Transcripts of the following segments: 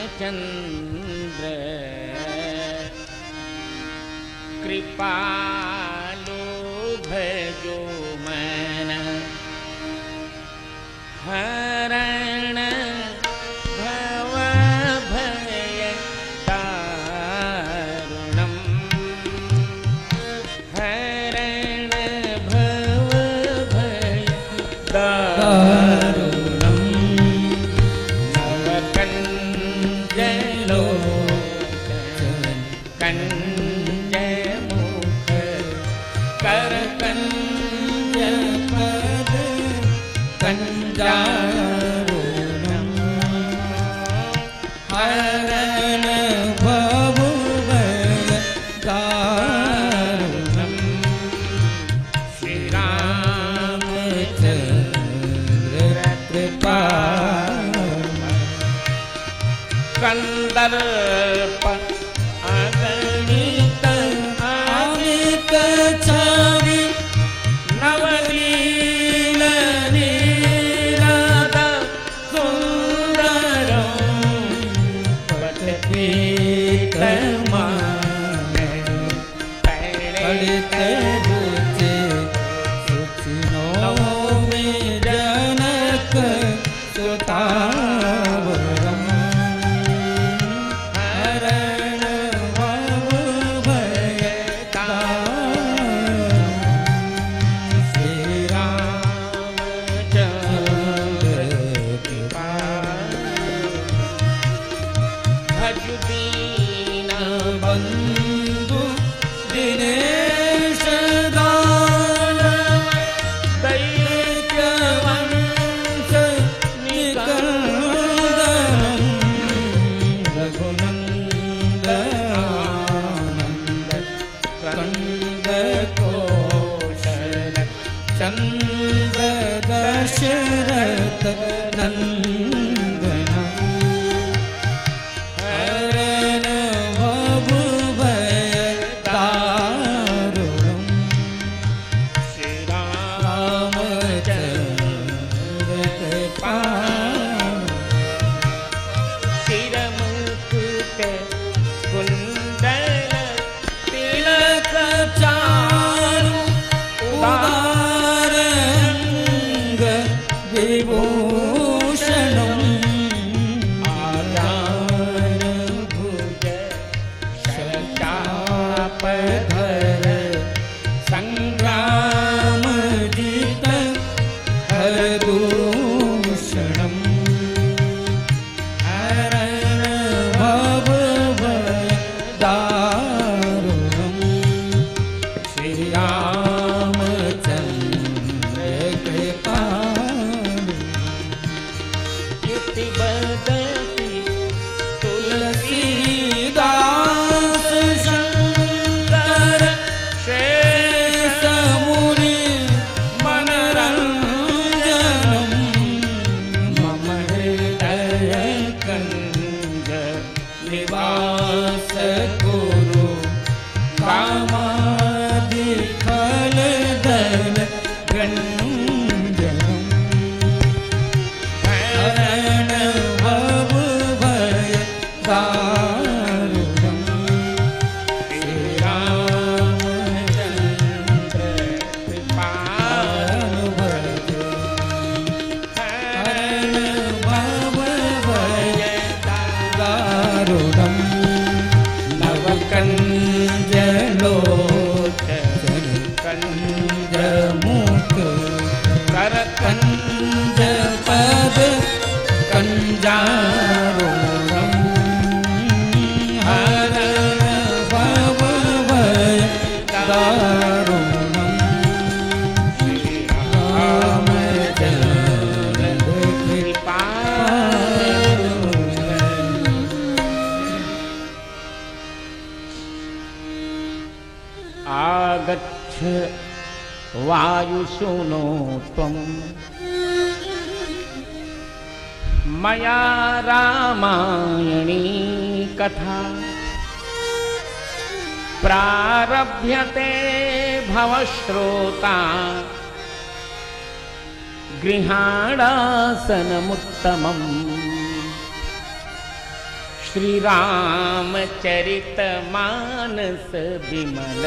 रामचंद्र कृपालु भजो मन हरण भव भय दारुणम हरण भव भय दारुणम नवकंजलो कंज मुख करकंज पद कंजारुणम हरण भव भय दारुणम श्री रामचंद्र कृपा कंदर्प अगणित अमित छवि नवनील नीरद सुंदरम पटपीत माने पढ़ते रुचि सुचिनो में जनक सुतावरम हरण भव भय दारुणम श्री रामचंद्र कृपा भज दीन बंधु दिनेश दान दैत्य वंश निकंदनम रघुनंदनानंद कंद कौशल चंद्र दशरथ नंदन हरण भव भय दारुणम श्री रामचंद्र कृपा सिरमुकुट कुंडल तिलक चारु उदारंग विभूषणम आधार भुज शतापधर संग्राम जित हरदूषणम हरण भव भय दारुणम श्री रामचंद्र कृपा युति बदति तुलसीदास शंकर शेष मुनि मनरंजनम मम हृदय कंज निवास गुरु कामादिफल दल गंजनम हरण भव भय दारुणम श्री रामचंद्र कृपालु भजो हरण भव भय दारुणम नवकंजलोचन कंज मुख करकंज पद कंजारुणम हरण भव भय दारुणम श्री रामचंद्र कृपा आगच्छ वायुसूनो त्वं मया रामायणी कथा प्रारभ्यते भवश्रोता गृहाणासनमुत्तमम् श्रीरामचरितमानस विमल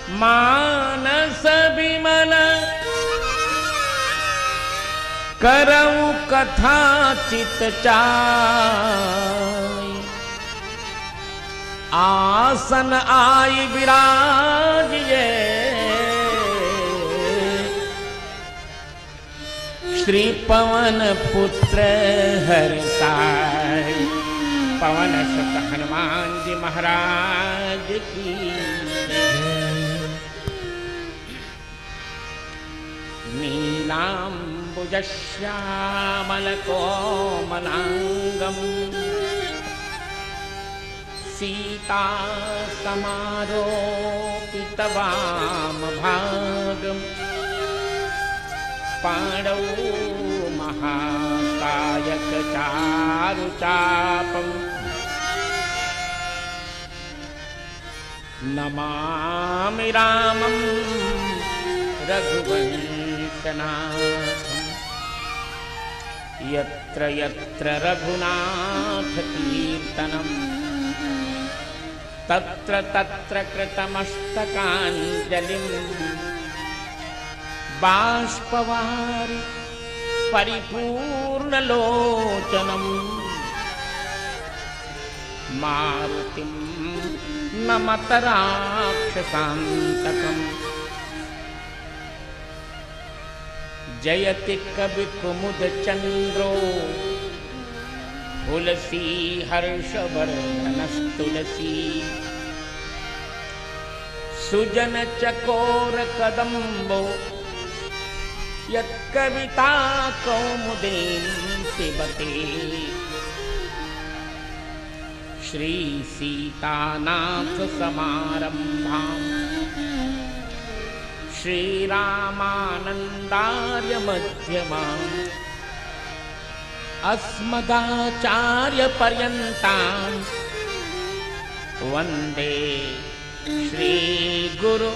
श्रीरामचरितमानस विमल करऊं कथा चित चाय आसन आई विराजिए श्री पवन पुत्र हर्षाय पवन सुत हनुमान जी महाराज की नीलाम्बुजश्यामल कोमलांगम सीता समारोपित वामभागम् पाणौ महाकायक चारुचापम् नमामि रामं रघुवंशनाथम् यत्र यत्र रघुनाथ कीर्तनम् तत्र तत्र कृतमस्तकाञ्जलिं बाष्पवारि परिपूर्णलोचनम् मारुतिं नमत राक्षसान्तकम् जयति कविकुमुदचन्द्रो तुलसी हर्षवर्धनस्तुलसी सुजन चकोर कदम्बो यत्कविता कौमुदीं पिबते श्री सीतानाथ समारंभाम् श्रीरामानन्दार्य मध्यमाम् अस्मदाचार्य पर्यन्तां वन्दे श्री गुरु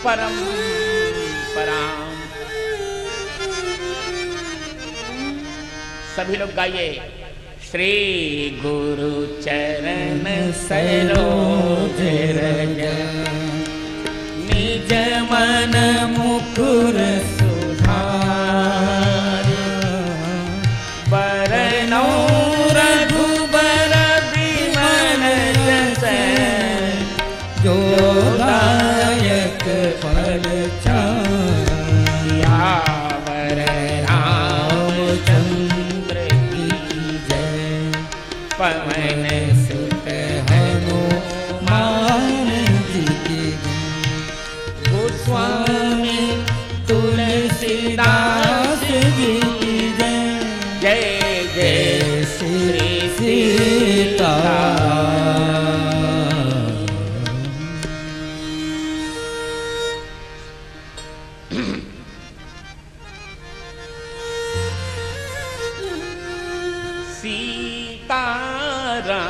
परंपरां। सभी लोग गाइए श्री गुरु चरण सरोज रज निज मन मुकुर सुधार बरनौ रघुबर बिमल जस जो दायक फल चावर रामचंद्र की जय पवन सुत हनुमान जी की गोस्वामी तुलसीदास जी की जय जय जय श्री सीता।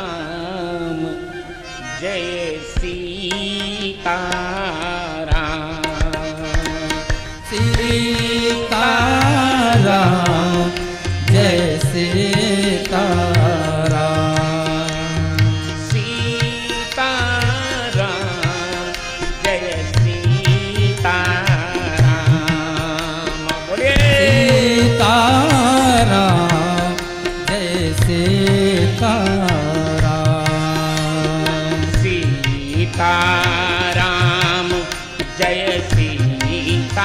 सीताराम जय सीताराम सीताराम जय सीताराम सीताराम जय सीताराम बोलिए सीताराम जय सीताराम सीताराम जय सीताराम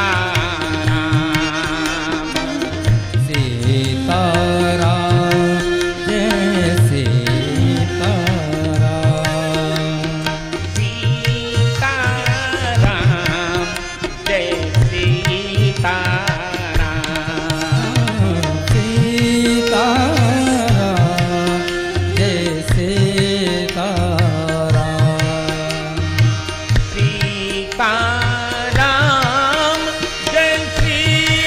सीताराम जय सीताराम सीताराम जय सीताराम सीताराम जय सीताराम सीताराम जय सीताराम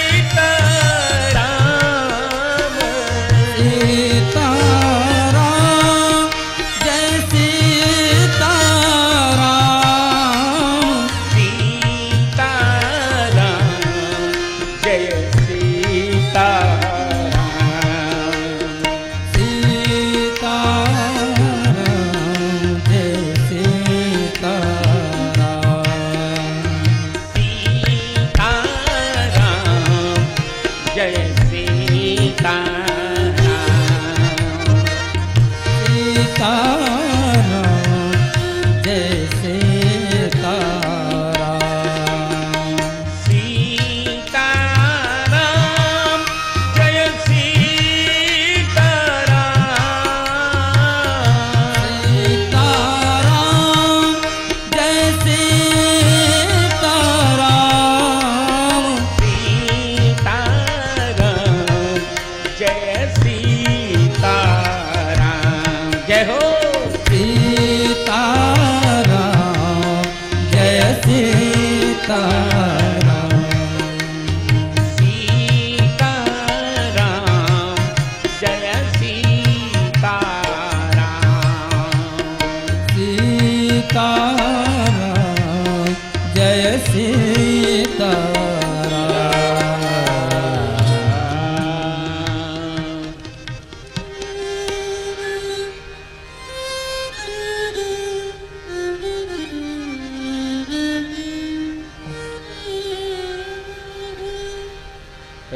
सीताराम जय सीताराम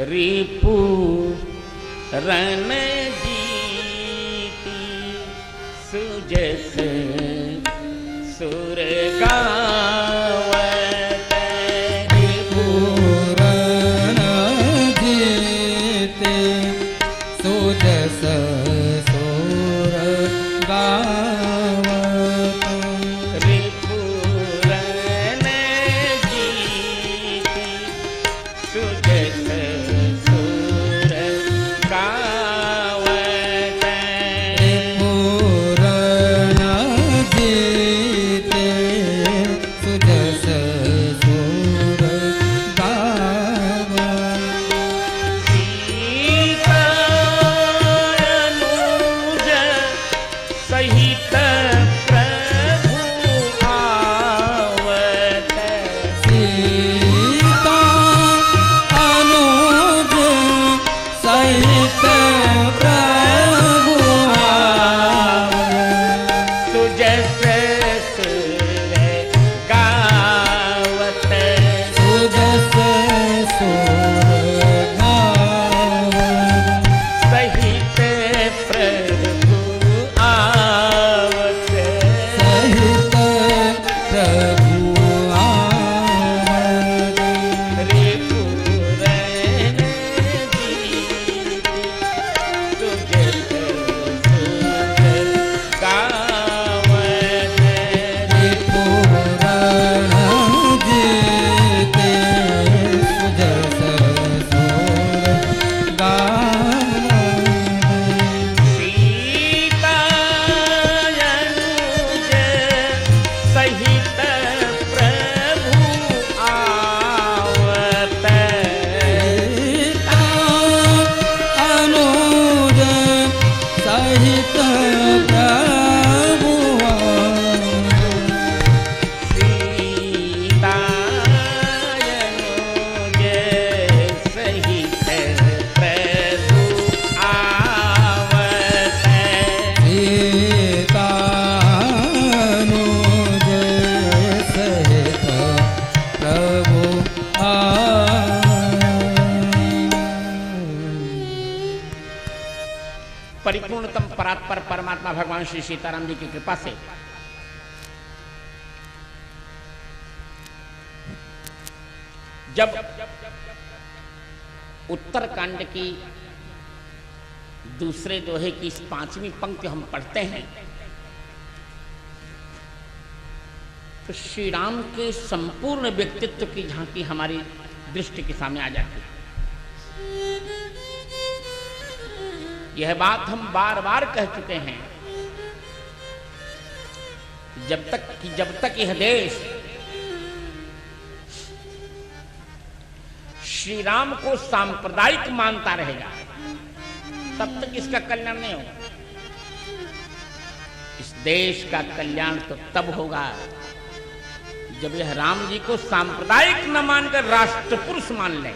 रिपु रन जीती सुजस सुर गावत रिपु रन जीते सुजस सुर गावत रिपु रन जीती सुजस सुर गावत रिपु रन जीते सुजस सुर गावत सीता अनुज सहित प्रभु आवत सीता अनुज सहित प्रभु आवत सुजस सुर गावत सुजस सुर गावत सहित प्रभु आवत सहित प्रभु आवत रिपु रन जीती सुजस सुर गावत रिपु रन जीते सुजस सुर गावत सीता अनुज सहित प्रभु आवत सीता अनुज सहित प्रभु सीता अनुज सहित प्रभु आवत सीता अनुज सहित प्रभु परिपूर्णतम परात्पर परमात्मा भगवान श्री सीताराम जी की कृपा से जब उत्तरकांड की दूसरे दोहे की इस 5वीं पंक्ति हम पढ़ते हैं तो श्री राम के संपूर्ण व्यक्तित्व की झांकी हमारी दृष्टि के सामने आ जाती है। यह बात हम बार बार कह चुके हैं, जब तक यह देश श्री राम को सांप्रदायिक मानता रहेगा तब तक इसका कल्याण नहीं होगा। इस देश का कल्याण तो तब होगा जब यह राम जी को सांप्रदायिक न मानकर राष्ट्र पुरुष मान ले।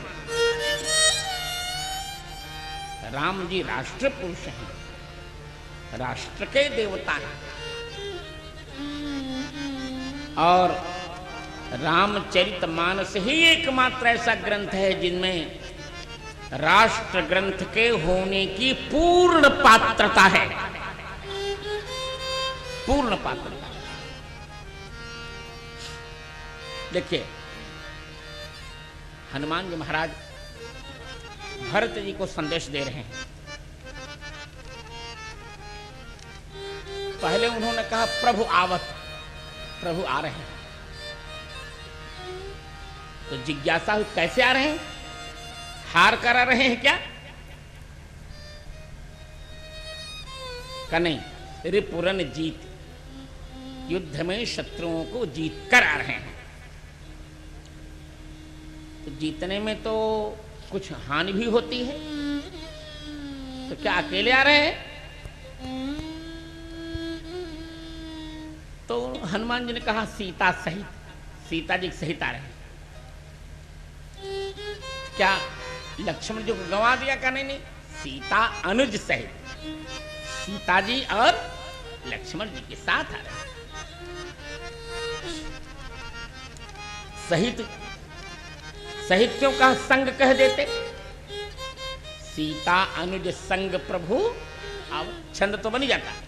राम जी राष्ट्र पुरुष हैं, राष्ट्र के देवता हैं और रामचरितमानस ही एकमात्र ऐसा ग्रंथ है जिनमें राष्ट्र ग्रंथ के होने की पूर्ण पात्रता है। पूर्ण पात्रता। देखिए, हनुमान जी महाराज भरत जी को संदेश दे रहे हैं। पहले उन्होंने कहा प्रभु आवत, प्रभु आ रहे हैं। तो जिज्ञासा हुई कैसे आ रहे हैं, हार करा रहे हैं क्या? का नहीं, रिपुरन जीत, युद्ध में शत्रुओं को जीत कर आ रहे हैं। तो जीतने में तो कुछ हानि भी होती है, तो क्या अकेले आ रहे हैं? तो हनुमान जी ने कहा सीता सहित, सीता जी सहित आ रहे हैं। क्या लक्ष्मण जी को गंवा दिया? का नहीं, सीता अनुज सहित, सीता जी और लक्ष्मण जी के साथ आ रहे हैं। सहित, सहित क्यों कहा? संग कह देते। सीता अनुज संग प्रभु। अब छंद तो बन जाता है,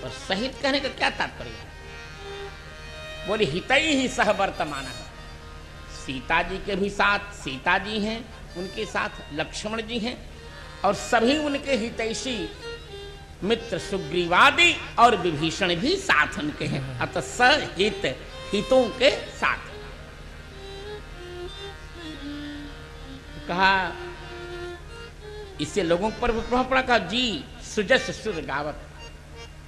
और सहित कहने का क्या तात्पर्य है? बोले हितई ही सह वर्तमान है। सीता जी के भी साथ सीता जी हैं, उनके साथ लक्ष्मण जी हैं, और सभी उनके हितैषी मित्र सुग्रीवादि और विभीषण भी साथ उनके हैं। अतः सहित हितों के साथ कहा। इससे लोगों पर भी प्रभाव पड़ा। कहा जी सुजस सुर गावत,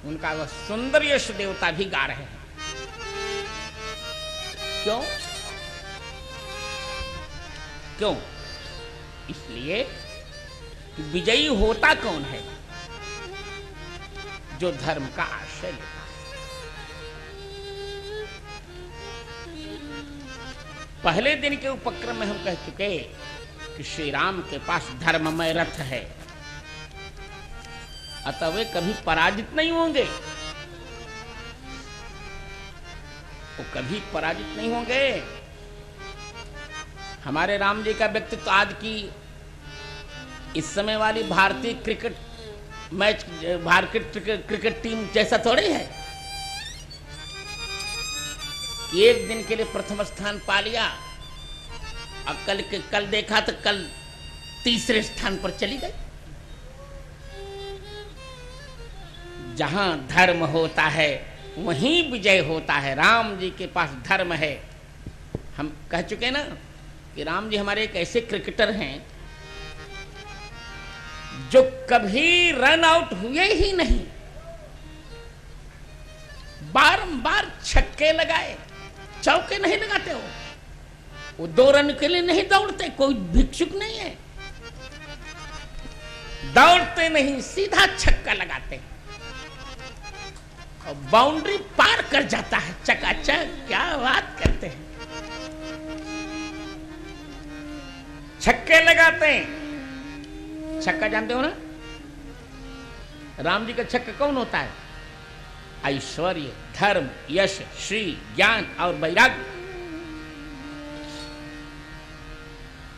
उनका वह सुंदर यश देवता भी गा रहे हैं। क्यों? क्यों? इसलिए कि विजयी होता कौन है? जो धर्म का आश्रय लेता है। पहले दिन के उपक्रम में हम कह चुके कि श्री राम के पास धर्ममय रथ है, अतः वे कभी पराजित नहीं होंगे। वो कभी पराजित नहीं होंगे। हमारे राम जी का व्यक्तित्व आज की इस समय वाली भारतीय क्रिकेट मैच, भारतीय क्रिकेट टीम जैसा थोड़ी है कि एक दिन के लिए प्रथम स्थान पा लिया और कल देखा तो कल तीसरे स्थान पर चली गई। जहां धर्म होता है वहीं विजय होता है। राम जी के पास धर्म है। हम कह चुके ना कि राम जी हमारे एक ऐसे क्रिकेटर हैं जो कभी रन आउट हुए ही नहीं, बारंबार छक्के लगाए, चौके नहीं लगाते हो। वो 2 रन के लिए नहीं दौड़ते, कोई भिक्षुक नहीं है, दौड़ते नहीं, सीधा छक्का लगाते और बाउंड्री पार कर जाता है चकाचक। क्या बात करते हैं, छक्के लगाते हैं। छक्का जानते हो ना? राम जी का छक्का कौन होता है? ऐश्वर्य, धर्म, यश, श्री, ज्ञान और वैराग्य।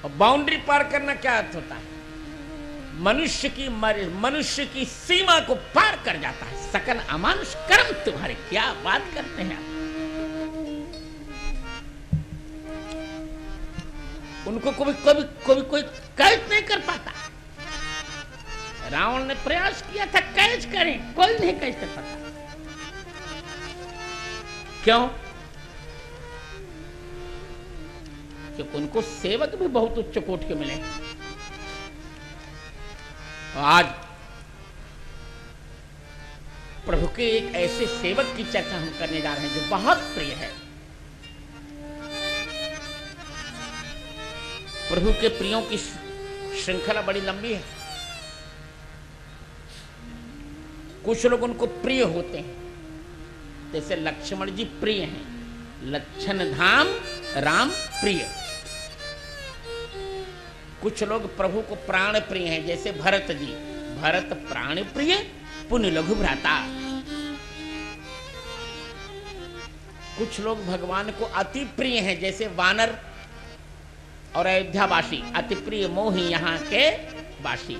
और बाउंड्री पार करना क्या अर्थ होता है? मनुष्य की सीमा को पार कर जाता है। सकल अमानुष कर्म तुम्हारे। क्या बात करते हैं आप? उनको कोई कैच नहीं कर पाता। रावण ने प्रयास किया था कैच करें, कोई नहीं कैच कर पाता। क्यों? क्योंकि उनको सेवक भी बहुत उच्च कोटि के मिले। आज प्रभु के एक ऐसे सेवक की चर्चा हम करने जा रहे हैं जो बहुत प्रिय है। प्रभु के प्रियों की श्रृंखला बड़ी लंबी है। कुछ लोग उनको प्रिय होते हैं, जैसे लक्ष्मण जी प्रिय हैं, लक्षण धाम राम प्रिय। कुछ लोग प्रभु को प्राण प्रिय हैं, जैसे भरत जी, भरत प्राण प्रिय पुण्य लघु भ्राता। कुछ लोग भगवान को अति प्रिय हैं, जैसे वानर और अयोध्यावासी, अति प्रिय मोहि यहाँ के वासी,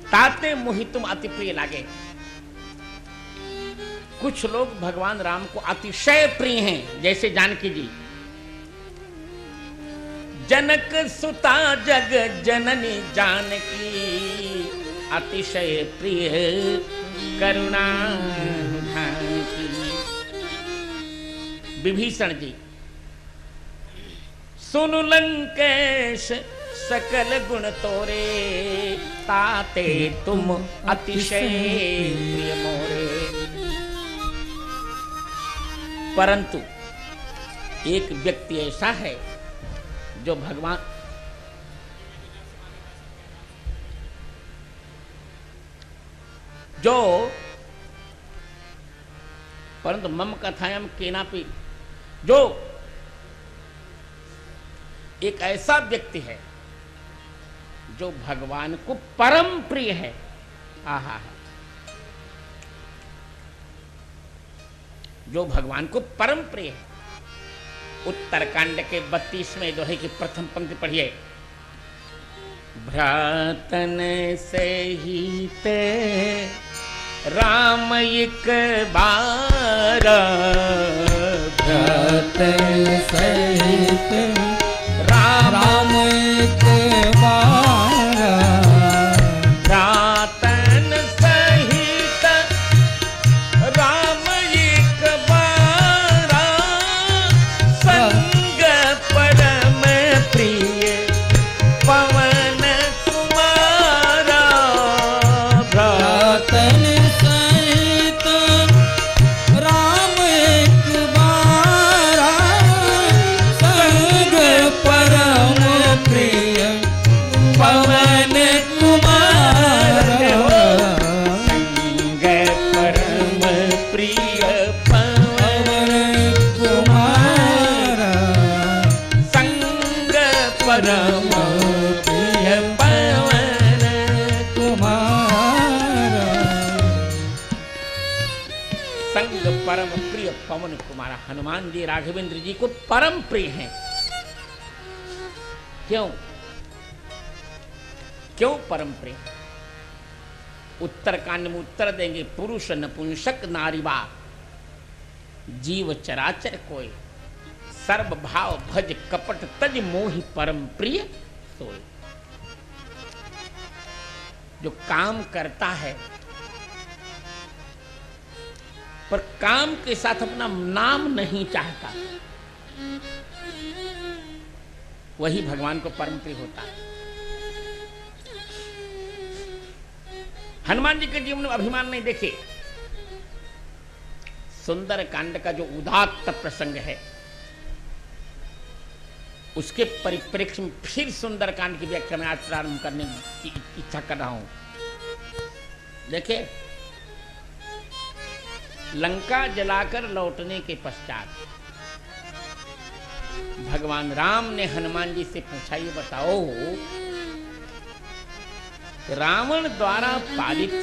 ताते मोहि तुम अति प्रिय लागे। कुछ लोग भगवान राम को अतिशय प्रिय हैं, जैसे जानकी जी, जनक सुता जग जननी जानकी, अतिशय प्रिय करुणा की। विभीषण जी, सुनु लंकेश सकल गुण तोरे, ताते तुम अतिशय प्रिय मोरे। परंतु एक व्यक्ति ऐसा है जो भगवान परंतु मम कथायम केनापि, जो एक ऐसा व्यक्ति है जो भगवान को परम प्रिय है। आहा, जो भगवान को परम प्रिय है। उत्तरकांड के 32वें दोहे की प्रथम पंक्ति पढ़िए। भ्रातन सहित राम एक बार, भ्रातन सहित राम राम एक बार, भ्रातन सहित राम एक बार, संग परम प्रिय पवन कुमारा, भ्रातन सहित राम एक बार, संग परम प्रिय पवन कुमार, संग परम प्रिय पवन कुमार, संग परम प्रिय पवन कुमार, संग परम प्रिय पवन कुमार। हनुमान जी राघवेंद्र जी को परम प्रिय हैं। क्यों क्यों परम प्रिय? उत्तरकांड में उत्तर देंगे, पुरुष नपुंसक नारीवा जीव चराचर कोय, सर्व भाव भज कपट तज मोहि परम प्रिय सोय। जो काम करता है पर काम के साथ अपना नाम नहीं चाहता, वही भगवान को परम प्रिय होता है। हनुमान जी के जीवन में अभिमान नहीं। देखे सुंदर कांड का जो उदात्त प्रसंग है, उसके परिप्रेक्ष्य में फिर सुंदर कांड की व्याख्या में आज प्रारंभ करने की इच्छा कर रहा हूं। देखे, लंका जलाकर लौटने के पश्चात भगवान राम ने हनुमान जी से पूछा, ये बताओ रावण द्वारा पालित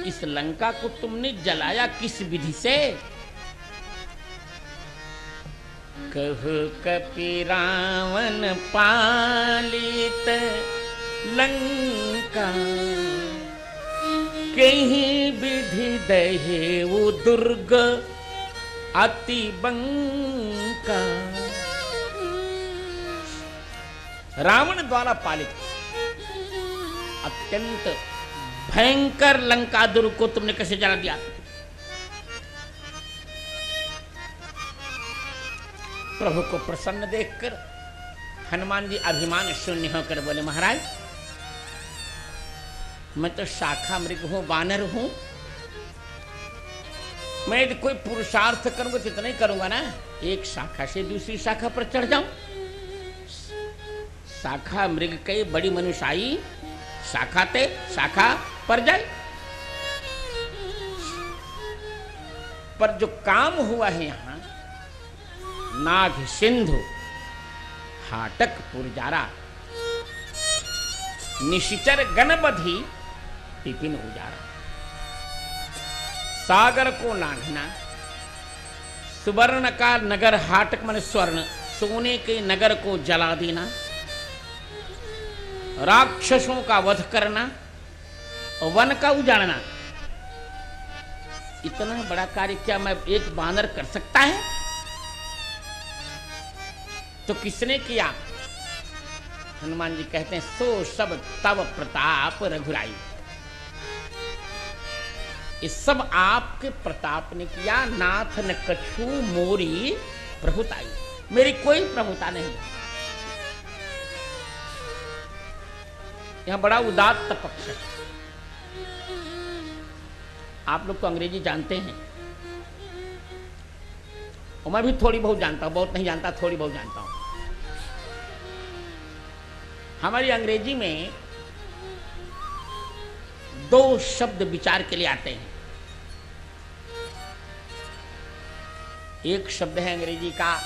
इस लंका को तुमने जलाया किस विधि से? कहु कपि रावण पालित लंका, कहीं विधि दहेउ दुर्ग अति बंका। रावण द्वारा पालित अत्यंत भयंकर लंका दुर्ग को तुमने कैसे जला दिया? प्रभु को प्रसन्न देखकर हनुमान जी अभिमान शून्य होकर बोले, महाराज मैं तो शाखा मृग हूं, वानर हूं। मैं यदि कोई पुरुषार्थ करूंगा तो इतना ही करूंगा ना, एक शाखा से दूसरी शाखा पर चढ़ जाऊं। शाखा मृग के बड़ी मनुष्याई शाखा ते शाखा पर जाए। पर जो काम हुआ है यहां, नाग सिंधु हाटक पुरजारा, निशिचर गणबधि टिपिन उजारा। सागर को लांघना, सुवर्ण का नगर, हाटक मन स्वर्ण, सोने के नगर को जला देना, राक्षसों का वध करना और वन का उजाड़ना। इतना बड़ा कार्य क्या मैं एक बानर कर सकता है? तो किसने किया? हनुमान जी कहते हैं, सो सब तव प्रताप रघुराई। ये सब आपके प्रताप ने किया। नाथ न कछु मोरी प्रभुताई, मेरी कोई प्रभुता नहीं। यहां बड़ा उदात्त पक्ष है। आप लोग तो अंग्रेजी जानते हैं, और मैं भी थोड़ी बहुत जानता हूं, बहुत नहीं जानता, थोड़ी बहुत जानता हूं। हमारी अंग्रेजी में दो शब्द विचार के लिए आते हैं। एक शब्द है अंग्रेजी का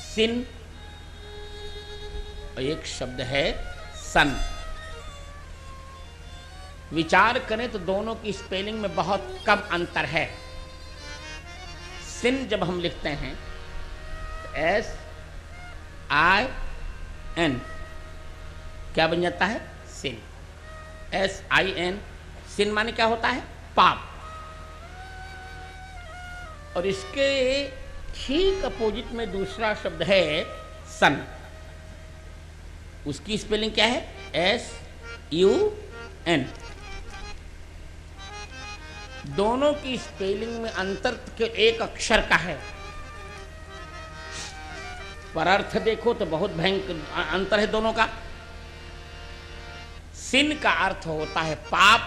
सिन, और एक शब्द है सन। विचार करें तो दोनों की स्पेलिंग में बहुत कम अंतर है। सिन जब हम लिखते हैं तो SIN, क्या बन जाता है? सिन। SIN। सिन माने क्या होता है? पाप। और इसके ठीक अपोजिट में दूसरा शब्द है सन। उसकी स्पेलिंग क्या है? SUN। दोनों की स्पेलिंग में अंतर के एक अक्षर का है, पर अर्थ देखो तो बहुत भयंकर अंतर है दोनों का। सिन का अर्थ होता है पाप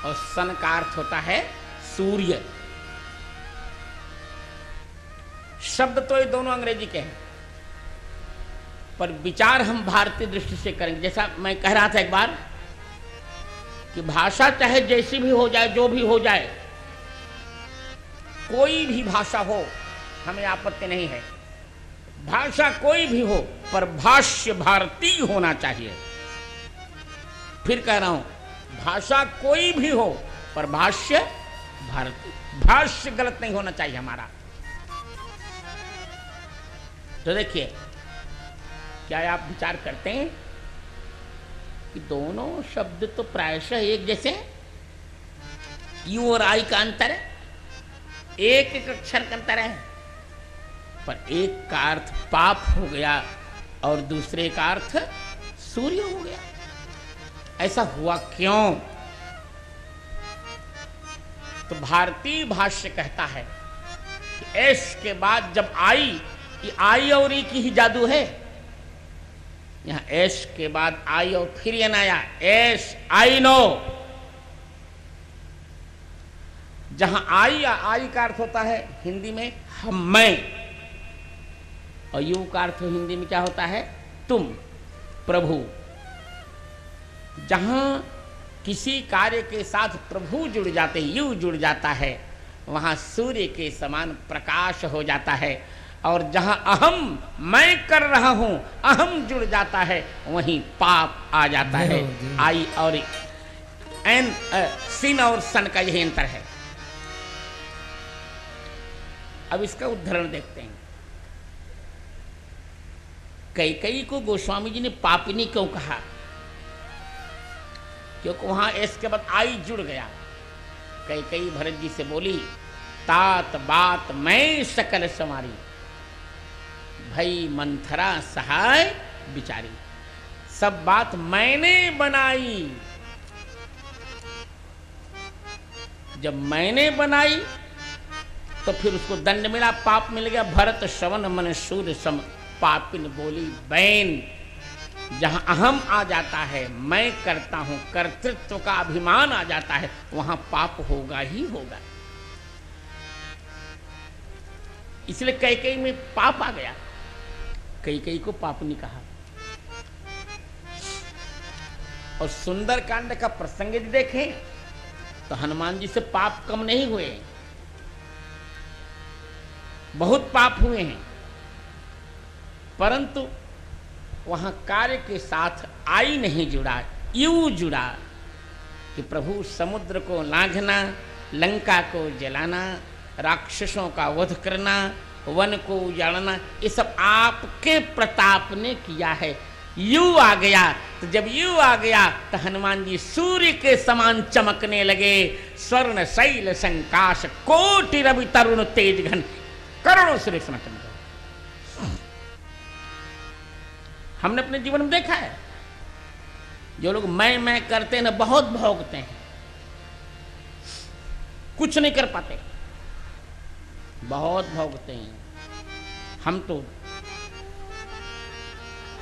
और सन का अर्थ होता है सूर्य। शब्द तो ये दोनों अंग्रेजी के हैं, पर विचार हम भारतीय दृष्टि से करेंगे। जैसा मैं कह रहा था एक बार कि भाषा चाहे जैसी भी हो जाए, जो भी हो जाए, कोई भी भाषा हो, हमें आपत्ति नहीं है। भाषा कोई भी हो, पर भाष्य भारतीय होना चाहिए। फिर कह रहा हूं, भाषा कोई भी हो, पर भाष्य भारतीय। भाष्य गलत नहीं होना चाहिए हमारा। तो देखिए, क्या आप विचार करते हैं कि दोनों शब्द तो प्रायशः एक जैसे हैं? यू और आई का अंतर है, एक एक अक्षर का अंतर है, पर एक का अर्थ पाप हो गया और दूसरे का अर्थ सूर्य हो गया। ऐसा हुआ क्यों? तो भारतीय भाष्य कहता है कि एस के बाद जब आई, ये आई और ई की ही जादू है। यहां एस के बाद आई और फिर ये आया एस आई नो। जहां आई का अर्थ होता है हिंदी में हम, मैं, और यू का अर्थ हिंदी में क्या होता है? तुम, प्रभु। जहां किसी कार्य के साथ प्रभु जुड़ जाते, यू जुड़ जाता है, वहां सूर्य के समान प्रकाश हो जाता है। और जहां अहम, मैं कर रहा हूं, अहम जुड़ जाता है, वहीं पाप आ जाता है। आई और एन, सिन और सन का यही अंतर है। अब इसका उदाहरण देखते हैं। कैकेयी को गोस्वामी जी ने पापिनी क्यों कहा? क्योंकि वहां एस के बाद आई जुड़ गया। कैकेयी भरत जी से बोली, तात बात मैं सकल समारी, भई मंथरा सहाय बिचारी। सब बात मैंने बनाई। जब मैंने बनाई तो फिर उसको दंड मिला, पाप मिल गया। भरत श्रवण मन सूर्य सम, पापिन बोली बैन। जहां अहम आ जाता है, मैं करता हूं, कर्तृत्व का अभिमान आ जाता है, वहां पाप होगा ही होगा। इसलिए कैकेयी में पाप आ गया। कैकेयी को पापनी कहा। और सुंदर कांड का प्रसंग यदि देखें तो हनुमान जी से पाप कम नहीं हुए, बहुत पाप हुए हैं, परंतु वहां कार्य के साथ आई नहीं जुड़ा, यू जुड़ा कि प्रभु समुद्र को लांघना, लंका को जलाना, राक्षसों का वध करना, वन को उजाड़ना, ये सब आपके प्रताप ने किया है। यू आ गया, तो जब यू आ गया तो हनुमान जी सूर्य के समान चमकने लगे। स्वर्ण शैल संकाश कोटि रवि तरुण तेज घन, करोड़ों सूर्य समान चमक। हमने अपने जीवन में देखा है, जो लोग मैं करते हैं ना, बहुत भोगते हैं, कुछ नहीं कर पाते, बहुत भोगते हैं। हम तो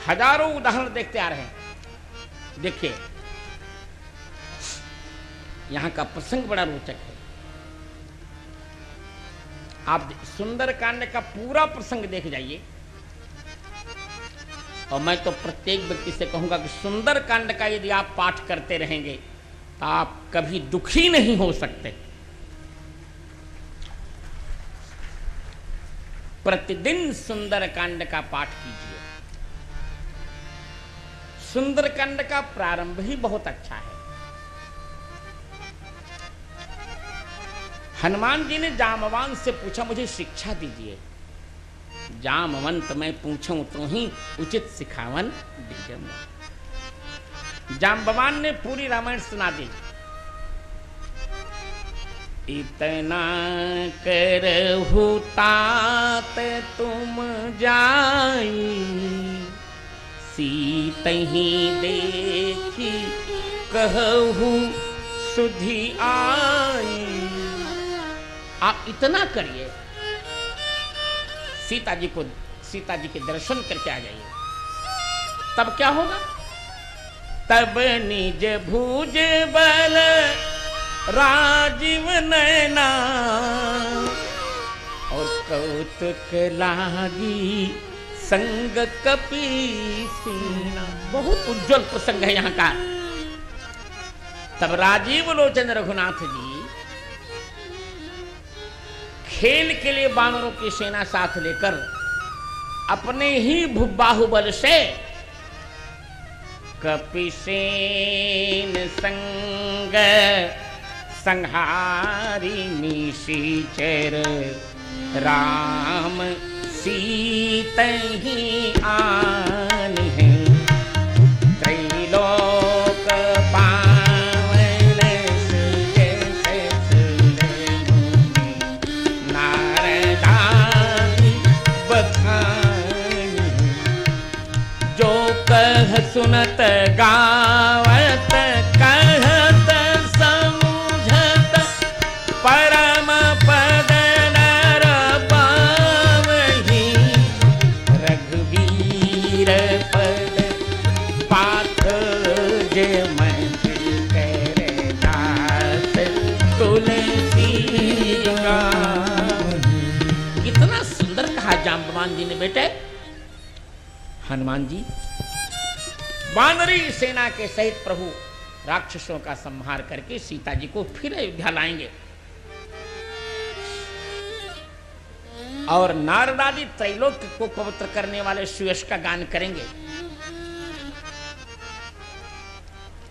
हजारों उदाहरण देखते आ रहे हैं। देखिए, यहां का प्रसंग बड़ा रोचक है। आप सुंदरकांड का पूरा प्रसंग देख जाइए, और मैं तो प्रत्येक व्यक्ति से कहूंगा कि सुंदरकांड का यदि आप पाठ करते रहेंगे तो आप कभी दुखी नहीं हो सकते। प्रतिदिन सुंदरकांड का पाठ कीजिए। सुंदरकांड का प्रारंभ ही बहुत अच्छा है। हनुमान जी ने जामवान से पूछा, मुझे शिक्षा दीजिए। जामवंत मैं पूछूं तो ही उचित सिखावन दीजम। जाम्बवान ने पूरी रामायण सुना दी। इतना करहु तात तुम जाई, सीतहि देखी कहु सुधि आई। आप इतना करिए, सीता जी के दर्शन करके आ जाइए। तब क्या होगा? तब निज भुज बल राजीव नैना, और कौतुक लागी संग कपीसीना। बहुत उज्जवल प्रसंग है यहाँ का। तब राजीव लोचन रघुनाथ जी खेल के लिए बानरों की सेना साथ लेकर अपने ही बाहुबल से कपिसेन संग संहारी निशिचर, राम सीता ही आन है त्रैलोक पावन सुजस सुलमुनि, नारदादि बखान जो कह सुनत गावत कहत समझत, परम पद नर पावहि, रघुवीर पद पाथ जे मत कर दास तुलसी गावहि। कितना सुंदर कहा जाम्बवान जी ने बेटे। हनुमान जी वानरी सेना के सहित प्रभु राक्षसों का संहार करके सीता जी को फिर अयोध्या लाएंगे, और नारदादि त्रैलोक्य को पवित्र करने वाले सुयश का गान करेंगे।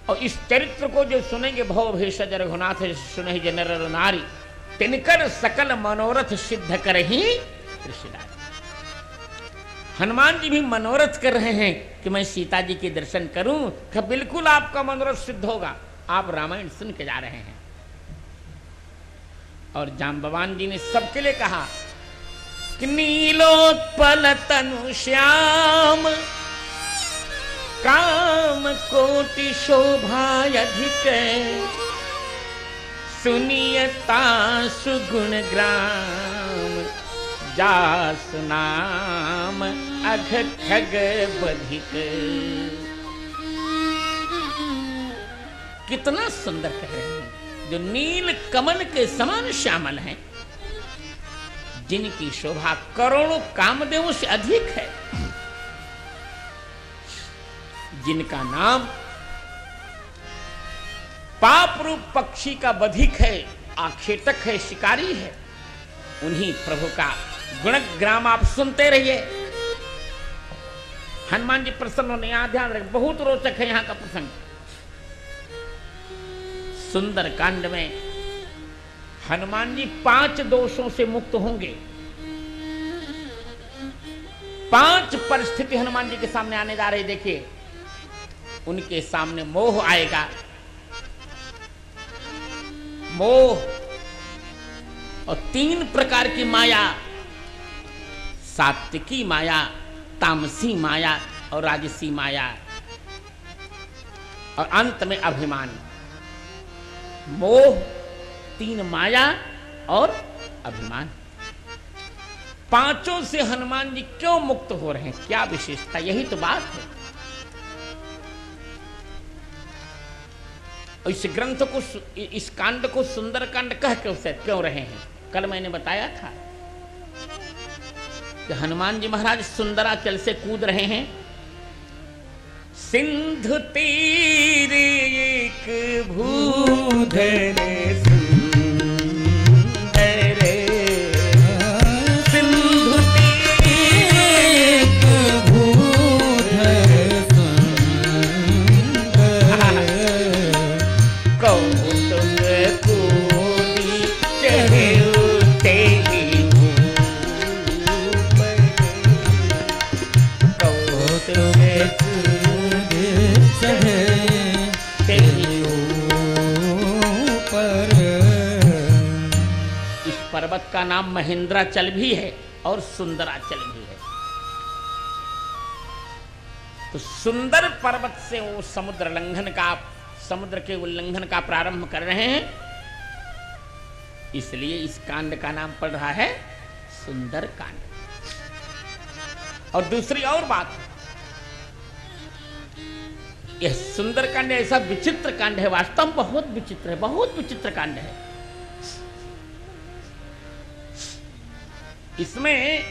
और इस चरित्र को जो सुनेंगे, भव भेषज रघुनाथ सुनहि जन नर नारी, तिनकर सकल मनोरथ सिद्ध करहि ऋषिराज। हनुमान जी भी मनोरथ कर रहे हैं कि मैं सीता जी के दर्शन करूं। कि बिल्कुल आपका मनोरथ सिद्ध होगा। आप रामायण सुन के जा रहे हैं। और जाम्बवान जी ने सबके लिए कहा कि नीलोत्पल तनु श्याम, काम कोटि शोभा अधिक, सुनियता सुगुण ग्राम, जास नाम अघ खग बधिक। कितना सुंदर कह रहे हैं। जो नील कमल के समान श्यामल हैं, जिनकी शोभा करोड़ों कामदेवों से अधिक है, जिनका नाम पाप रूप पक्षी का बधिक है, आखेटक है, शिकारी है, उन्हीं प्रभु का गुणग्राम आप सुनते रहिए। हनुमान जी प्रसन्न होने, यहां ध्यान रखें, बहुत रोचक है यहां का प्रसंग। सुंदर कांड में हनुमान जी 5 दोषों से मुक्त होंगे। 5 परिस्थिति हनुमान जी के सामने आने जा रही। देखिए, उनके सामने मोह आएगा, मोह, और 3 प्रकार की माया, सात्विकी माया, तामसी माया और राजसी माया, और अंत में अभिमान। मोह, 3 माया और अभिमान। 5 से हनुमान जी क्यों मुक्त हो रहे हैं? क्या विशेषता? यही तो बात है। इस ग्रंथ को, इस कांड को सुंदर कांड कह के उसे क्यों रहे हैं? कल मैंने बताया था कि हनुमान जी महाराज सुंदराचल से कूद रहे हैं। सिंधु तीर एक भूधर सुंदर, सिंधु तीर एक भूधर सुंदर, कौतुक कूदी चढ़े उठे भूप, पर्वत का नाम महेंद्राचल भी है और सुंदराचल भी है। तो सुंदर पर्वत से वो समुद्र के उल्लंघन का प्रारंभ कर रहे हैं, इसलिए इस कांड का नाम पड़ रहा है सुंदर कांड। और दूसरी और बात, यह सुंदर कांड ऐसा विचित्र कांड है, वास्तव में बहुत विचित्र है, बहुत विचित्र कांड है। इसमें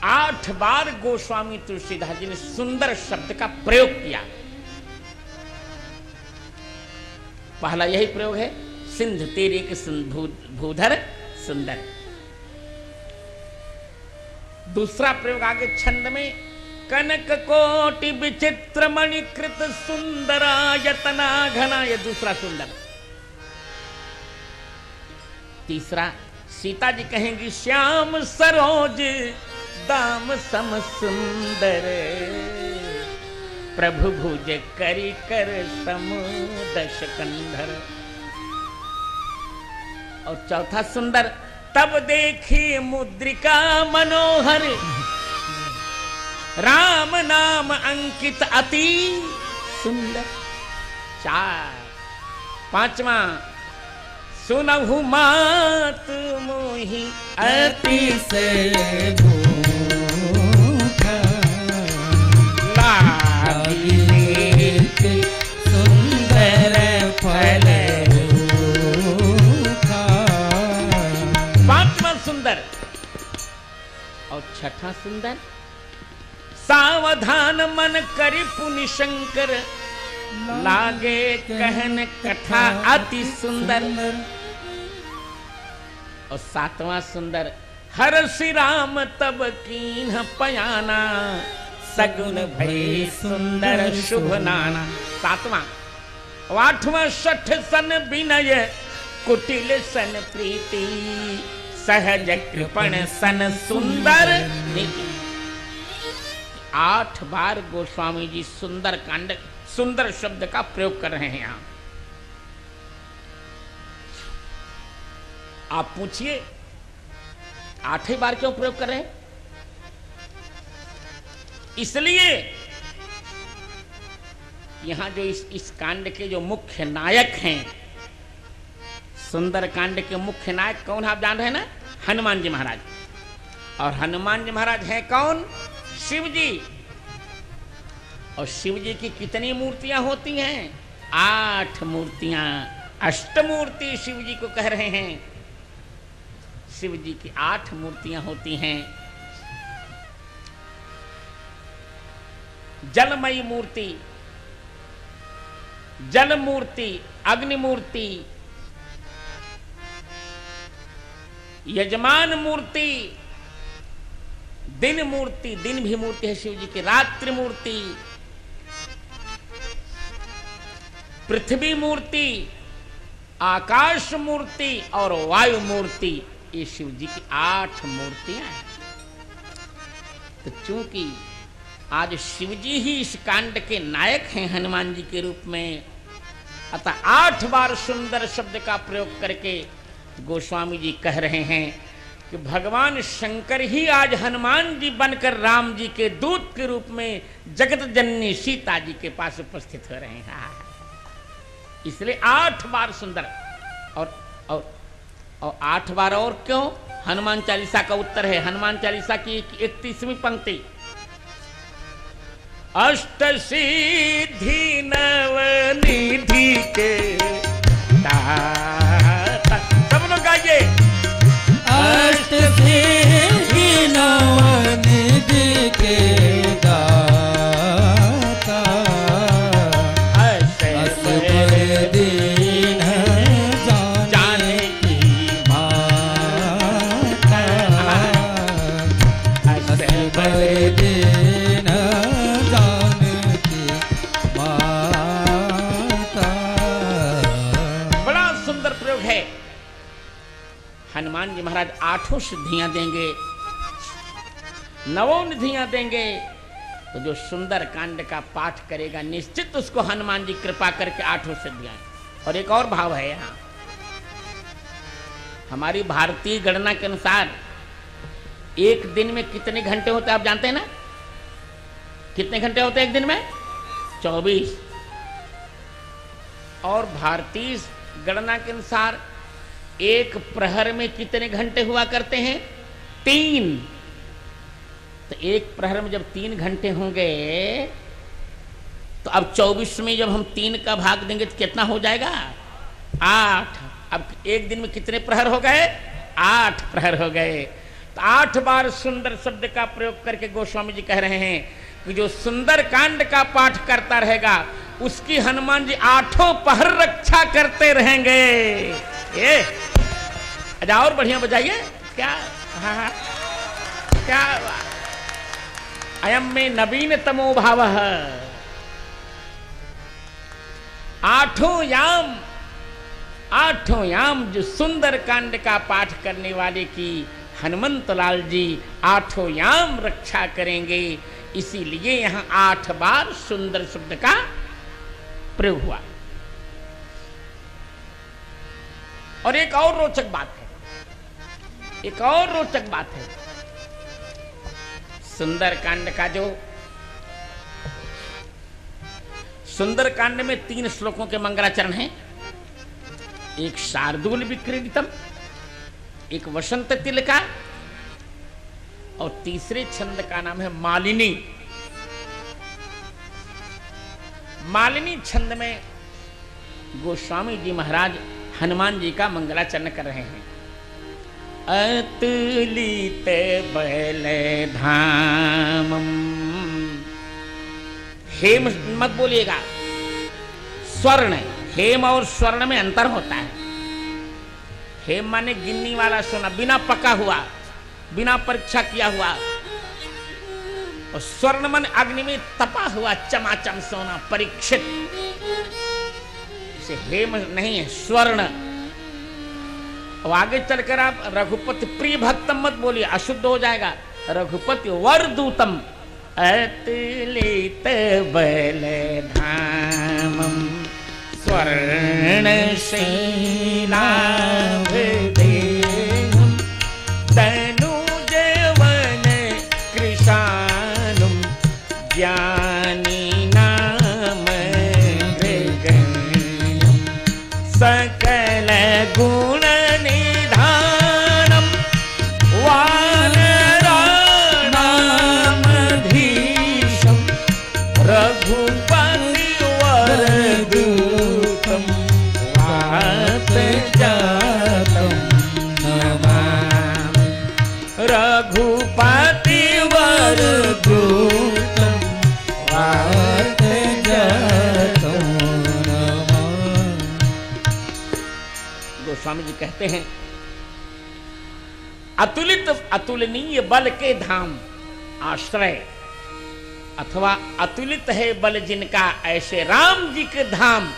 8 बार गोस्वामी तुलसीदास जी ने सुंदर शब्द का प्रयोग किया। पहला यही प्रयोग है, सिंध तेरे के भूधर सुंदर। दूसरा प्रयोग आगे छंद में, कनक कोटि विचित्र मणिकृत सुंदरायतना घना, यह दूसरा सुंदर। तीसरा, सीता जी कहेंगी श्याम सरोज दाम सम सुंदर, प्रभु भुज करी कर समुदश कंधर। और चौथा सुंदर, तब देखी मुद्रिका मनोहर, राम नाम अंकित अति सुंदर। 4, 5वां, सुनहु मात मोहि अतिशय भूखा, लागित सुंदर फल रूखा। 5वां सुंदर। और 6ठा सुंदर, सावधान मन करि पुनि शंकर, लागे कहन कथा अति सुंदर। और 7वां सुंदर, हर श्री राम तब कीन्ह पयाना, सगुन भई सुंदर शुभ नाना। 7वां। 8वां, शठ सन विनय कुटिल सन प्रीति, सहज कृपण सन सुंदर नीति। 8 बार गोस्वामी जी सुंदर कांड, सुंदर शब्द का प्रयोग कर रहे हैं। यहां आप पूछिए 8 बार क्यों प्रयोग कर रहे हैं? इसलिए यहां जो इस कांड के जो मुख्य नायक हैं, सुंदर कांड के मुख्य नायक कौन आप जान रहे हैं ना? हनुमान जी महाराज। और हनुमान जी महाराज हैं कौन? शिव जी। और शिव जी की कितनी मूर्तियां होती हैं? 8 मूर्तियां, अष्टमूर्ति शिव जी को कह रहे हैं। शिव जी की 8 मूर्तियां होती हैं। जलमयी मूर्ति, जल मूर्ति, अग्नि मूर्ति, यजमान मूर्ति, दिन मूर्ति, दिन भी मूर्ति है शिव जी की, रात्रि मूर्ति, पृथ्वी मूर्ति, आकाश मूर्ति और वायु मूर्ति। ये शिव जी की 8 मूर्तियां हैं। तो चूंकि आज शिव जी ही इस कांड के नायक हैं हनुमान जी के रूप में, अतः 8 बार सुंदर शब्द का प्रयोग करके गोस्वामी जी कह रहे हैं कि भगवान शंकर ही आज हनुमान जी बनकर राम जी के दूत के रूप में जगत जननी सीता जी के पास उपस्थित हो रहे हैं। इसलिए 8 बार सुंदर। और 8 बार और क्यों? हनुमान चालीसा का उत्तर है, हनुमान चालीसा की 31वीं पंक्ति, अष्ट सिद्धि नवनिधि के दाता। सब लोग गाइए, अष्ट सिद्धि नवनिधि के दाता, असबर दीन जाने की माता, असबर दीन जाने की माता। बड़ा सुंदर प्रयोग है। हनुमान जी महाराज 8 सिद्धियां देंगे, 9 निधियां देंगे। तो जो सुंदर कांड का पाठ करेगा निश्चित उसको हनुमान जी कृपा करके 8 सिद्धियां। और एक और भाव है यहाँ, हमारी भारतीय गणना के अनुसार एक दिन में कितने घंटे होते हैं आप जानते हैं ना? कितने घंटे होते हैं एक दिन में? 24। और भारतीय गणना के अनुसार एक प्रहर में कितने घंटे हुआ करते हैं? 3। तो एक प्रहर में जब 3 घंटे होंगे तो अब 24 में जब हम 3 का भाग देंगे तो कितना हो जाएगा? 8। अब एक दिन में कितने प्रहर हो गए? 8 प्रहर हो गए। तो 8 बार सुंदर शब्द का प्रयोग करके गोस्वामी जी कह रहे हैं कि जो सुंदर कांड का पाठ करता रहेगा उसकी हनुमान जी 8 पहर रक्षा करते रहेंगे। ये अच्छा और बढ़िया बजाइए क्या? हाँ क्या? अयम में नवीन तमो भाव। 8 याम जो सुंदर कांड का पाठ करने वाले की हनुमंत लाल जी 8 याम रक्षा करेंगे। इसीलिए यहां 8 बार सुंदर शब्द का प्रयोग हुआ। और एक और रोचक बात है, सुंदर कांड का जो सुंदर कांड में 3 श्लोकों के मंगलाचरण हैं। एक शार्दूल विक्रीडितम, एक वसंत तिलका और तीसरे छंद का नाम है मालिनी। मालिनी छंद में गोस्वामी जी महाराज हनुमान जी का मंगलाचरण कर रहे हैं। अतुलित बल धामम, हेम मत बोलिएगा, स्वर्ण। हेम और स्वर्ण में अंतर होता है। हेम माने गिननी वाला सोना, बिना पका हुआ, बिना परीक्षा किया हुआ। और स्वर्ण माने अग्नि में तपा हुआ चमाचम सोना, परीक्षित। इसे हेम नहीं है, स्वर्ण। और आगे चलकर आप रघुपति प्रिय भक्तम मत बोलिए, अशुद्ध हो जाएगा। रघुपति वरदूतम, अतुलित बल धामम, स्वर्ण शैलाभदेहं, तनुजवन कृशानुं, ज्ञानिनाम गृगण्यं, सकल गुण निधानम, वानराणामधीशं, रघुपति वरदूतम, वातजातं नमामि, रघुपति वरदूतम, वातजातं नमामि। गोस्वामी जी कहते हैं अतुलित अतुलनीय बल के धाम आश्रय, अथवा अतुलित है बल जिनका ऐसे राम जी के धाम।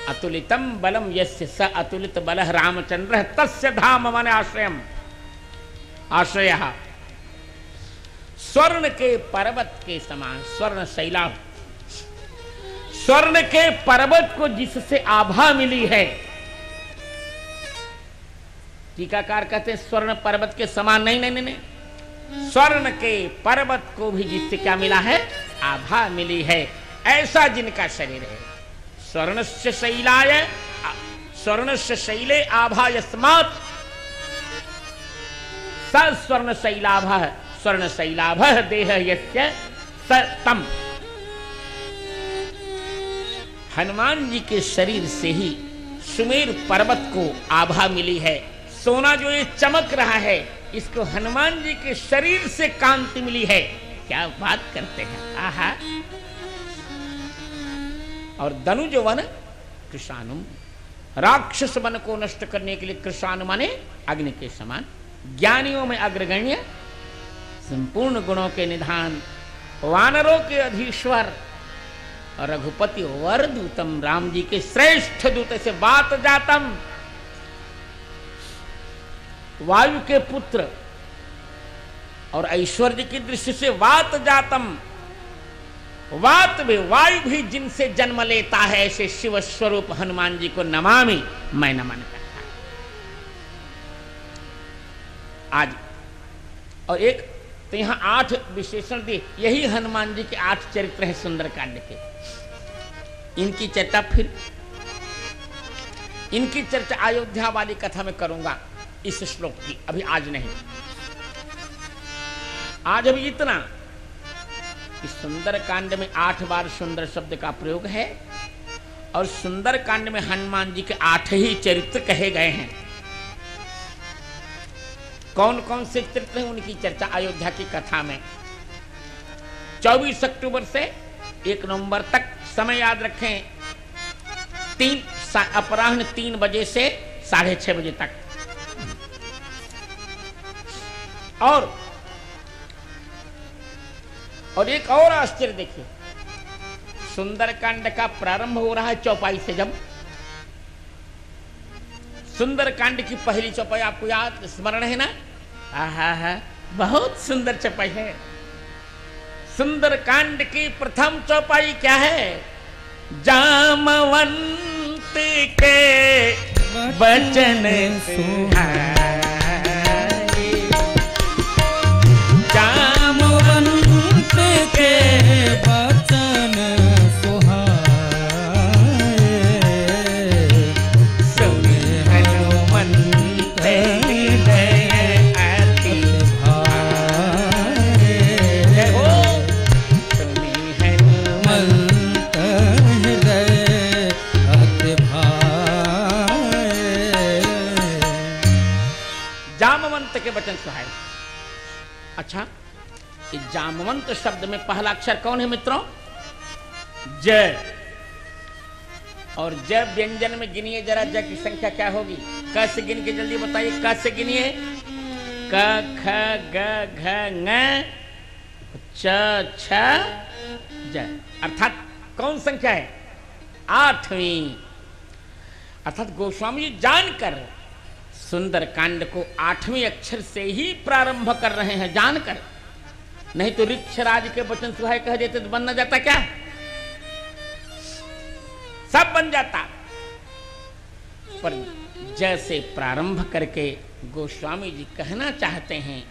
अतुलितम बलम यस्य स अतुलित बलः रामचंद्र तस्य धाम माने आश्रयम, आश्रयः। स्वर्ण के पर्वत के समान, स्वर्ण शैला, स्वर्ण के पर्वत को जिससे आभा मिली है। टीकाकार कहते हैं स्वर्ण पर्वत के समान नहीं, नहीं, नहीं, नहीं। स्वर्ण के पर्वत को भी जिससे क्या मिला है? आभा मिली है। ऐसा जिनका शरीर है। स्वर्णस्य शैलाय, स्वर्णस्य शैले आभा यस्मात् स स्वर्ण शैलाभ, स्वर्ण शैलाभ देह यस्य स तम। हनुमान जी के शरीर से ही सुमेर पर्वत को आभा मिली है। सोना जो ये चमक रहा है, इसको हनुमान जी के शरीर से कांति मिली है। क्या बात करते हैं, आहा। और दनुज वन कृषानुम, राक्षस वन को नष्ट करने के लिए कृषानु माने अग्नि के समान। ज्ञानियों में अग्रगण्य, संपूर्ण गुणों के निधान, वानरों के अधीश्वर, और रघुपति वरदूतम, राम जी के श्रेष्ठ दूत से वात जातम, वायु के पुत्र, और ऐश्वर्य की दृष्टि से वात जातम, वात भी, वायु भी जिनसे जन्म लेता है, ऐसे शिव स्वरूप हनुमान जी को नमामि, मैं नमन करता हूं। आज। और एक तो यहाँ 8 विशेषण दिए, यही हनुमान जी के 8 चरित्र हैं सुंदरकांड के। इनकी चर्चा फिर, इनकी चर्चा अयोध्या वाली कथा में करूंगा इस श्लोक की, अभी आज नहीं। आज अभी इतना कि सुंदरकांड में 8 बार सुंदर शब्द का प्रयोग है और सुंदरकांड में हनुमान जी के 8 ही चरित्र कहे गए हैं। कौन कौन से चरित्र हैं उनकी चर्चा अयोध्या की कथा में। 24 अक्टूबर से 1 नवंबर तक, समय याद रखें, अपराह्न 3 बजे से 6:30 बजे तक। और एक और आश्चर्य देखिए, सुंदरकांड का प्रारंभ हो रहा है चौपाई से। जब सुंदरकांड की पहली चौपाई आपको याद स्मरण है ना? आहा, बहुत सुंदर चौपाई है। सुंदरकांड की प्रथम चौपाई क्या है? जामवंत के वचन सुहाए, जामवंत के वचन सुहाए, सुने हनुमंत हृदय अति भाए। जय हो, सुने हनुमंत हृदय अति भाए। जामवंत के वचन सुहाए। अच्छा, इस जामवंत शब्द में पहला अक्षर कौन है मित्रों? जय। और जय व्यंजन में गिनिए जरा, जय की संख्या क्या होगी? क से गिन के जल्दी बताइए, क से गिनिए। क ख ग घ ङ च छ जय। अर्थात कौन संख्या है? 8वीं। अर्थात गोस्वामी जी जानकर सुंदरकांड को 8वें अक्षर से ही प्रारंभ कर रहे हैं, जानकर। नहीं तो ऋक्षराज के वचन सुहाए कह देते तो बन न जाता क्या? सब बन जाता। पर जैसे प्रारंभ करके गोस्वामी जी कहना चाहते हैं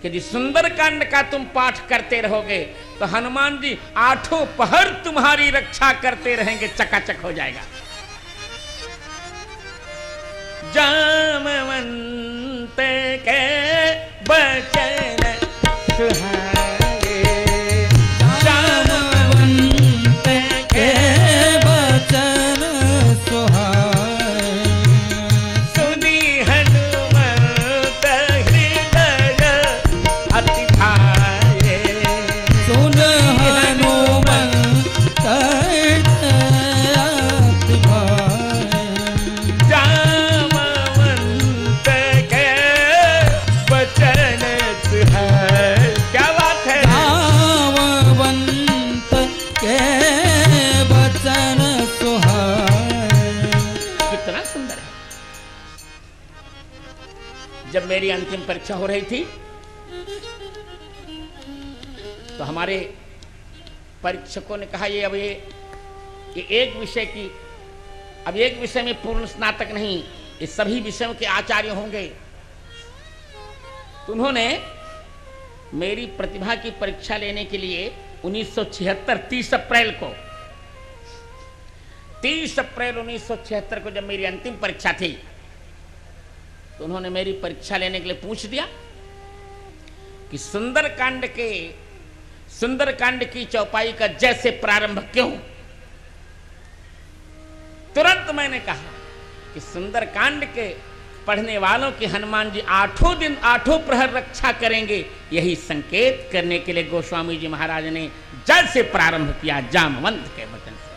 कि यदि सुंदरकांड का तुम पाठ करते रहोगे तो हनुमान जी 8 पहर तुम्हारी रक्षा करते रहेंगे, चकाचक हो जाएगा। जामवंत के वचन सुहाए, जामवंत के वचन सुहाए, सुनी हनुमंत हृदय अति भाए, सुन हनुमंत हृदय अति भाए। जामवंत के वचन सुहाए। क्या बात है? जामवंत के वचन सुहाए। कितना सुंदर है। जब मेरी अंतिम परीक्षा हो रही थी तो हमारे परीक्षकों ने कहा ये एक विषय की, अब एक विषय में पूर्ण स्नातक नहीं, ये सभी विषयों के आचार्य होंगे। तो उन्होंने मेरी प्रतिभा की परीक्षा लेने के लिए 1976 30 अप्रैल 1976 को जब मेरी अंतिम परीक्षा थी तो उन्होंने मेरी परीक्षा लेने के लिए पूछ दिया कि सुंदरकांड की चौपाई का जैसे प्रारंभ क्यों? तुरंत मैंने कहा कि सुंदरकांड के पढ़ने वालों की हनुमान जी 8 दिन 8 प्रहर रक्षा करेंगे, यही संकेत करने के लिए गोस्वामी जी महाराज ने जल से प्रारंभ किया, जामवंत के वचन से।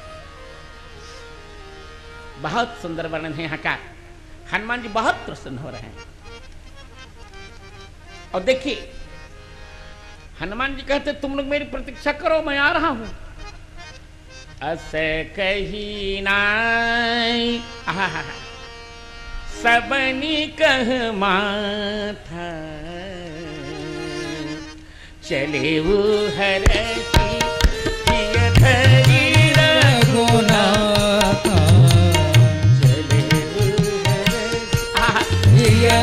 बहुत सुंदर वर्णन है यहाँ का। हनुमान जी बहुत प्रसन्न हो रहे हैं। और देखिए हनुमान जी कहते तुम लोग मेरी प्रतीक्षा करो, मैं आ रहा हूं। असे कही नाई सबनी कह माथा, चले वो हरसी धरी रघुनाथा, चले वो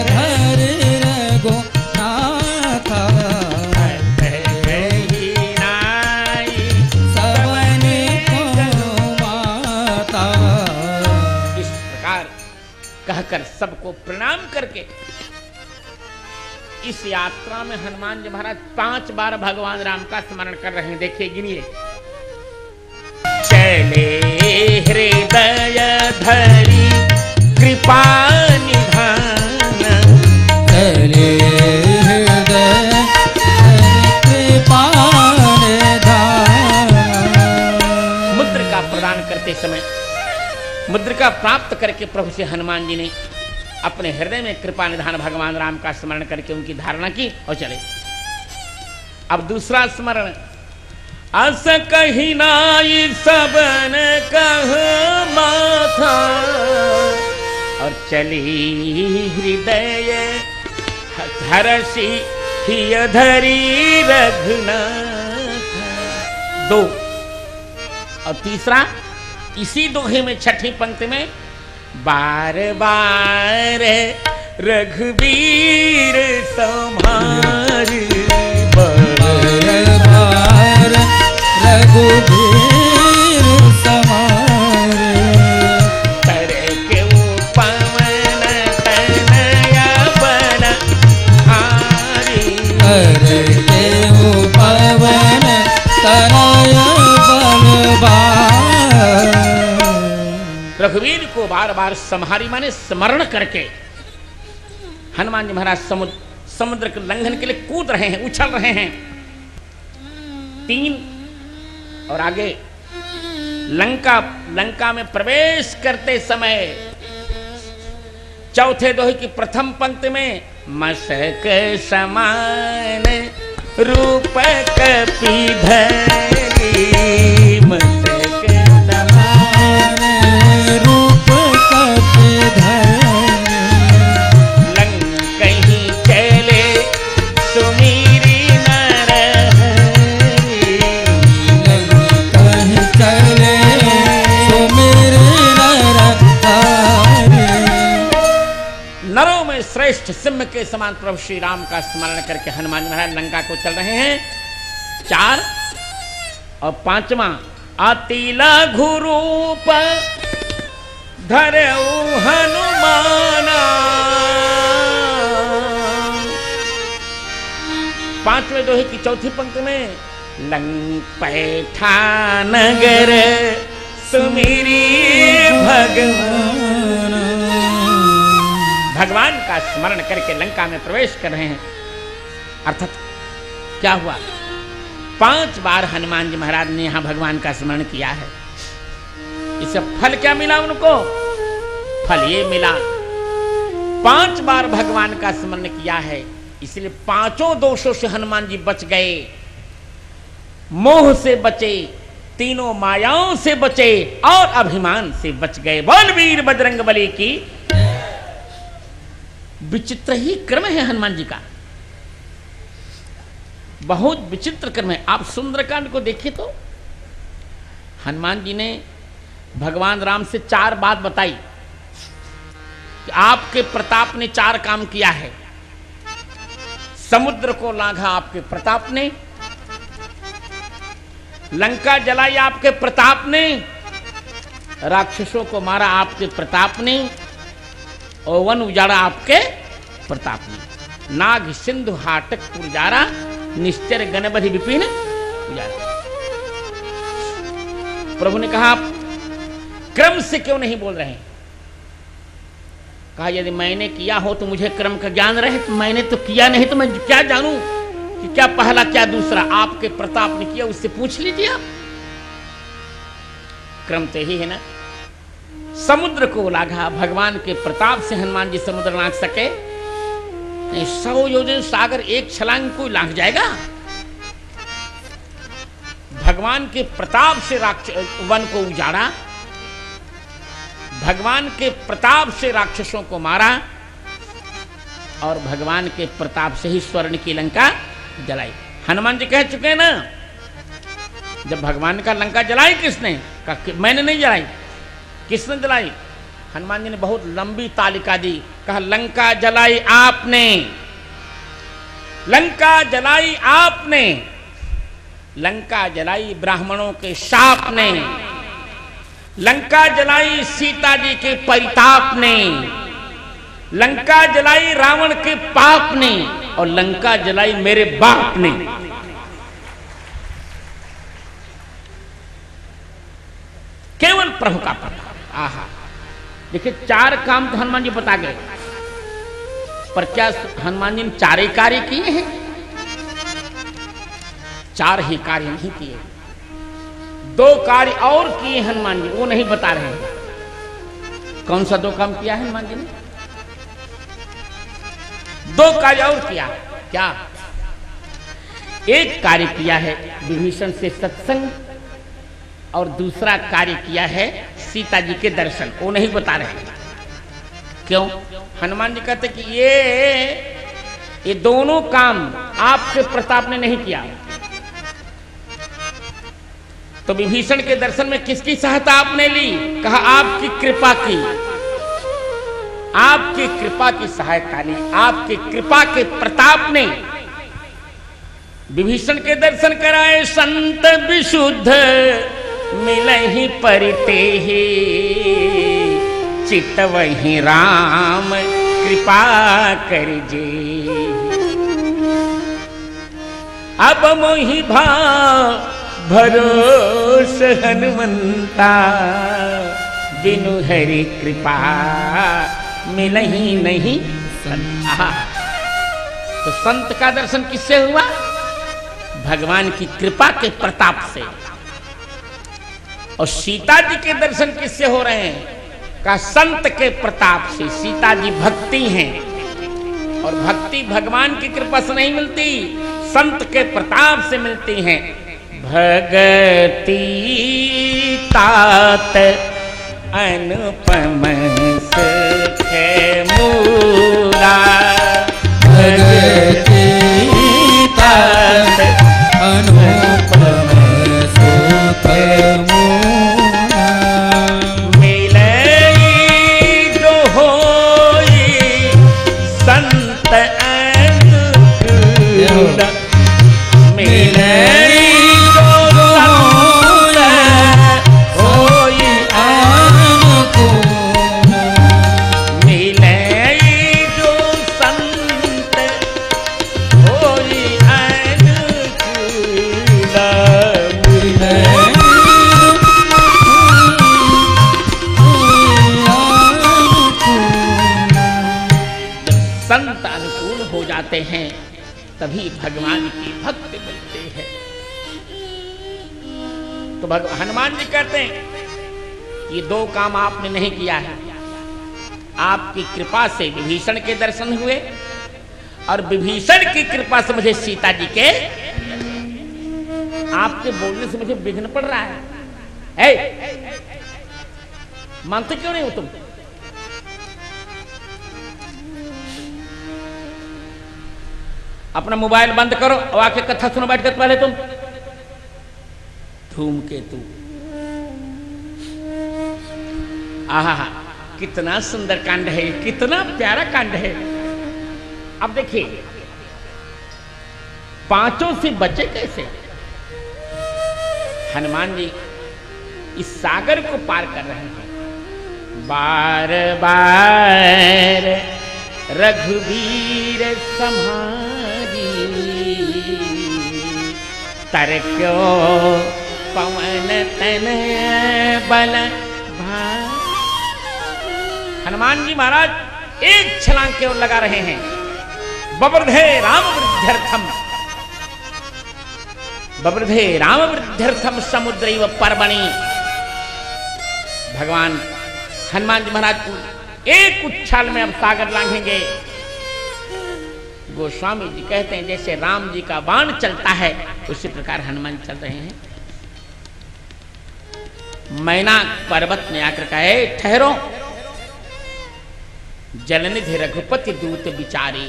धरी रघुनाथा। कहकर सबको प्रणाम करके इस यात्रा में हनुमान जी महाराज 5 बार भगवान राम का स्मरण कर रहे हैं। देखिए गिनिए। चले हृदय धरी कृपा निधान, चले हृदय कृपा निधान। मुद्रिका प्रदान करते समय मुद्रिका प्राप्त करके प्रभु से हनुमान जी ने अपने हृदय में कृपा निधान भगवान राम का स्मरण करके उनकी धारणा की और चले। अब दूसरा स्मरण। अस कही नाई सबन कह माथा, और चली हृदय हरषि हिय धरी रघुनाथ। 2 और तीसरा इसी दोहे में छठी पंक्ति में बार बार रघुवीर संहार, बार बार रघुवीर संहार। करे के पवन तनया बल हारी, करे के पवन तनया बलवान। रघुवीर को बार बार संहारी माने स्मरण करके हनुमान जी महाराज समुद्र के लंघन के लिए कूद रहे हैं, उछल रहे हैं। 3 और आगे लंका में प्रवेश करते समय चौथे दोहे की प्रथम पंक्ति में मशक समान रूप कपिधरी, मशक समान रूप कपिधरी। लंकहि चले सुमीरी नरहरि, लंकहि चले सुमीरी नरहरि। नरों में श्रेष्ठ सिंह के समान प्रभु श्री राम का स्मरण करके हनुमान जी महाराज लंका को चल रहे हैं। 4 और 5वां अति लघु रूप धरऊ हनुमाना। 5वें दोहे की चौथी पंक्ति में लंका नगर सुमिरी भगवान। भगवान का स्मरण करके लंका में प्रवेश कर रहे हैं। अर्थात क्या हुआ? 5 बार हनुमान जी महाराज ने यहां भगवान का स्मरण किया है। इससे फल क्या मिला उनको? फल ये मिला 5 बार भगवान का स्मरण किया है, इसलिए 5 दोषों से हनुमान जी बच गए। मोह से बचे, 3 मायाओं से बचे और अभिमान से बच गए। बोल वीर बजरंग बली की। विचित्र ही क्रम है हनुमान जी का, बहुत विचित्र क्रम है। आप सुंदरकांड को देखिए तो हनुमान जी ने भगवान राम से 4 बात बताई कि आपके प्रताप ने 4 काम किया है। समुद्र को लांघा आपके प्रताप ने, लंका जलाई आपके प्रताप ने, राक्षसों को मारा आपके प्रताप ने, और वन उजाड़ा आपके प्रताप ने। नाग सिंधु हाटक पुरजारा, निश्चर गणबधि विपिन उजारा। प्रभु ने कहा आप क्रम से क्यों नहीं बोल रहे हैं? कहा यदि मैंने किया हो तो मुझे क्रम का ज्ञान रहे, तो मैंने तो किया नहीं तो मैं क्या जानूं कि क्या पहला क्या दूसरा। आपके प्रताप ने किया, उससे पूछ लीजिए आप। क्रम तो यही है ना। समुद्र को लांघा, भगवान के प्रताप से हनुमान जी समुद्र लांघ सके। 100 योजन सागर एक छलांग कोई लांघ जाएगा? भगवान के प्रताप से वन को उजाड़ा, भगवान के प्रताप से राक्षसों को मारा, और भगवान के प्रताप से ही स्वर्ण की लंका जलाई। हनुमान जी कह चुके हैं ना, जब भगवान का लंका जलाई किसने? कहा मैंने नहीं जलाई। किसने जलाई? हनुमान जी ने बहुत लंबी तालिका दी। कहा लंका जलाई आपने, लंका जलाई आपने, लंका जलाई ब्राह्मणों के शाप ने, लंका जलाई सीता जी के परिताप ने, लंका जलाई रावण के पाप ने और लंका जलाई मेरे बाप ने। केवल प्रभु का प्रताप। आहा, देखिए 4 काम तो हनुमान जी बता गए, पर क्या हनुमान जी ने 4 ही कार्य किए हैं? 4 ही कार्य नहीं किए, 2 कार्य और किए हनुमान जी, वो नहीं बता रहे हैं। कौन सा 2 काम किया है हनुमान जी ने? 2 कार्य और किया। क्या? एक कार्य किया है विभीषण से सत्संग, और दूसरा कार्य किया है सीता जी के दर्शन। वो नहीं बता रहे हैं। क्यों? हनुमान जी कहते कि ये दोनों काम आपके प्रताप ने नहीं किया। तो विभीषण के दर्शन में किसकी सहायता आपने ली? कहा आपकी कृपा की, आपकी कृपा की सहायता ली, आपकी कृपा के प्रताप ने विभीषण के दर्शन कराए। संत विशुद्ध मिलहि परिते चित वही राम कृपा करजे। अब मोहि भाव भरोस हनुमंता बिनु हरि कृपा मिलहि नहीं संता। तो संत का दर्शन किससे हुआ? भगवान की कृपा के प्रताप से। और सीता जी के दर्शन किससे हो रहे हैं? का संत के प्रताप से। सीता जी भक्ति हैं, और भक्ति भगवान की कृपा से नहीं मिलती, संत के प्रताप से मिलती हैं। भगति तात अनुपम सुख मूरा। भगति तात अनुपम सुख मूरा। मिलई जो होई संत अनुकूल। मिलई जो संत होई अनुकूल। मिलई जो संत होई संत अनुकूल हो जाते हैं, तभी भगवान की भक्ति मिलती है। तो हनुमान जी कहते हैं ये 2 काम आपने नहीं किया है। आपकी कृपा से विभीषण के दर्शन हुए, और विभीषण की कृपा से मुझे सीता जी के, आपके बोलने से मुझे विघ्न पड़ रहा है। मानते क्यों नहीं हो तुम? अपना मोबाइल बंद करो और आके कथा सुनो बैठ कर पहले तुम। धूमकेतु, आहा, कितना सुंदर कांड है, कितना प्यारा कांड है। अब देखिए 5 से बचे कैसे? हनुमान जी इस सागर को पार कर रहे हैं। बार बार रघुवीर सम्हारी, तर क्यों पवन तन बल भार। हनुमान जी महाराज एक छलांग के ओर लगा रहे हैं। बबर्धे राम वृद्ध्यर्थम, बबर्धे राम वृद्ध्यर्थम समुद्रैव पर्वणि। भगवान हनुमान जी महाराज एक उच्छाल में अब सागर लांघेंगे। गोस्वामी जी कहते हैं जैसे राम जी का बाण चलता है, उसी प्रकार हनुमान चल रहे हैं। मैना पर्वत में आकर कहे ठहरो, जलनिधि रघुपति दूत विचारे।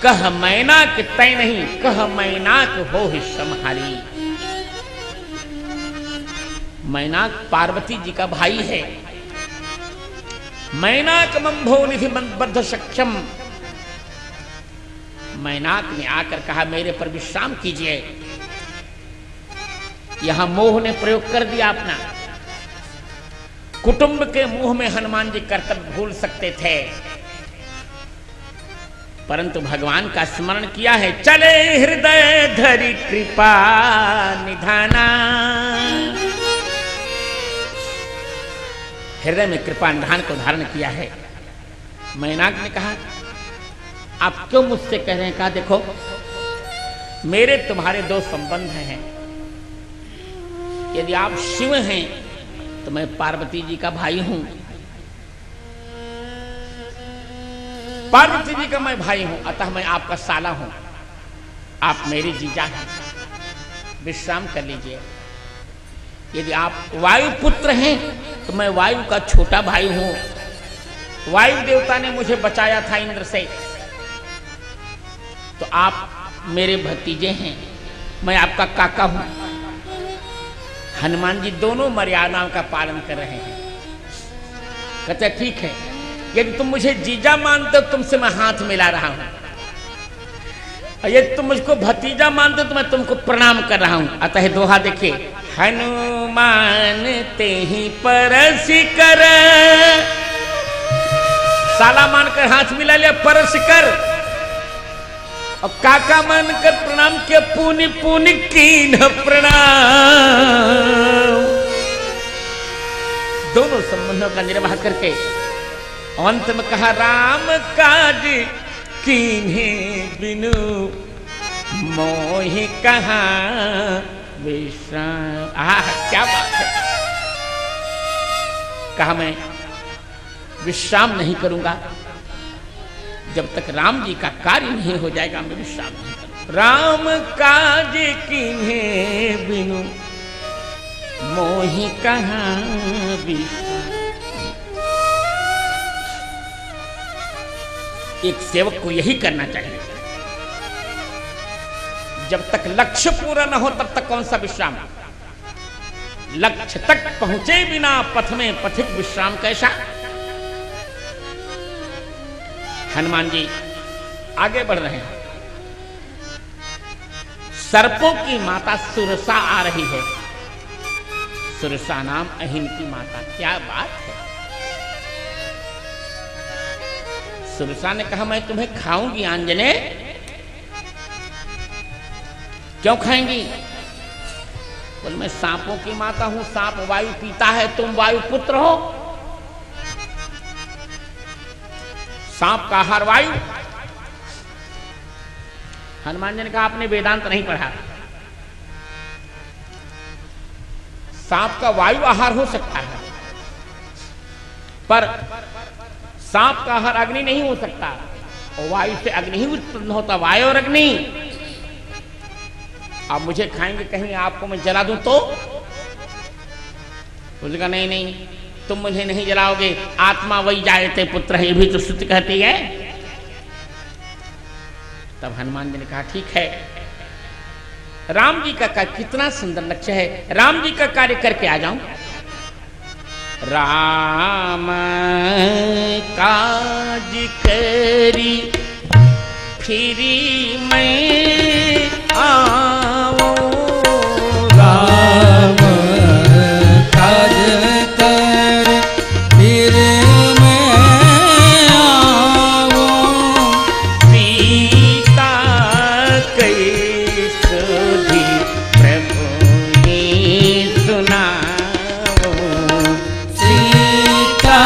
कह मैनाक तय नहीं, कह मैनाक हो ही समहारी। मैनाक पार्वती जी का भाई है। मैनाक मंभो निधि बद्ध सक्षम। मैनाक ने आकर कहा मेरे पर विश्राम कीजिए। यहां मोह ने प्रयोग कर दिया अपना। कुटुंब के मुंह में हनुमान जी कर्तव्य भूल सकते थे, परंतु भगवान का स्मरण किया है। चले हृदय धरि कृपा निधाना, हृदय में कृपा निधान को धारण किया है। मैनाक ने कहा आप क्यों मुझसे कह रहे हैं? कहा देखो मेरे तुम्हारे दो संबंध हैं, यदि आप शिव हैं तो मैं पार्वती जी का भाई हूं, पार्वती जी का मैं भाई हूं, अतः मैं आपका साला हूं, आप मेरी जीजा हैं, विश्राम कर लीजिए। यदि आप वायु पुत्र हैं तो मैं वायु का छोटा भाई हूं, वायु देवता ने मुझे बचाया था इंद्र से, तो आप मेरे भतीजे हैं, मैं आपका काका हूं। हनुमान जी दोनों मर्यादाओं का पालन कर रहे हैं। कहते ठीक है, यदि तुम मुझे जीजा मानते हो तुमसे मैं हाथ मिला रहा हूं, और यदि तुम मुझको भतीजा मानते हो तो मैं तुमको प्रणाम कर रहा हूं। अतः दोहा देखिए, हनुमान ते ही परस कर, साला मानकर हाथ मिला लिया, परस कर, और काका मानकर प्रणाम किया, पुनि पुनि कीन प्रणाम। दोनों संबंधों का निर्वाह करके अंत में कहा राम काज कीन्हे बिनु मोहि कहाँ विश्राम। आह क्या बात है, कहा मैं विश्राम नहीं करूंगा जब तक राम जी का कार्य नहीं हो जाएगा, मैं विश्राम नहीं करूंगा। राम काज कीन्हे बिनु मोहि कहाँ विश्राम। एक सेवक को यही करना चाहिए, जब तक लक्ष्य पूरा न हो तब तक कौन सा विश्राम। लक्ष्य तक पहुंचे बिना पथ में पथिक विश्राम कैसा। हनुमान जी आगे बढ़ रहे हैं। सर्पों की माता सुरसा आ रही है, सुरसा नाम अहिन की माता। क्या बात है। सुरसा ने कहा मैं तुम्हें खाऊंगी आंजने। क्यों खाएंगी? बोल मैं सांपों की माता हूं, सांप वायु पीता है, तुम वायु पुत्र हो, सांप का आहार वायु। हनुमान जी ने कहा आपने वेदांत नहीं पढ़ा, सांप का वायु आहार हो सकता है पर सांप का आहार अग्नि नहीं हो सकता, और वायु से अग्नि ही उत्पन्न होता, वायु और अग्नि। आप मुझे खाएंगे, कहेंगे आपको मैं जला दूं तो? बोलेगा नहीं नहीं तुम मुझे नहीं जलाओगे, आत्मा वही जायते पुत्र है, ये भी तो श्रुति कहती है। तब हनुमान जी ने कहा ठीक है, राम जी का कार्य कितना सुंदर लक्ष्य है, राम जी का कार्य करके आ जाऊं। राम काज करी फिरी मैं आओ, राम काज कर फिर मैं आओ, सीता कैसो भी प्रभु ने सुनाओ, सीता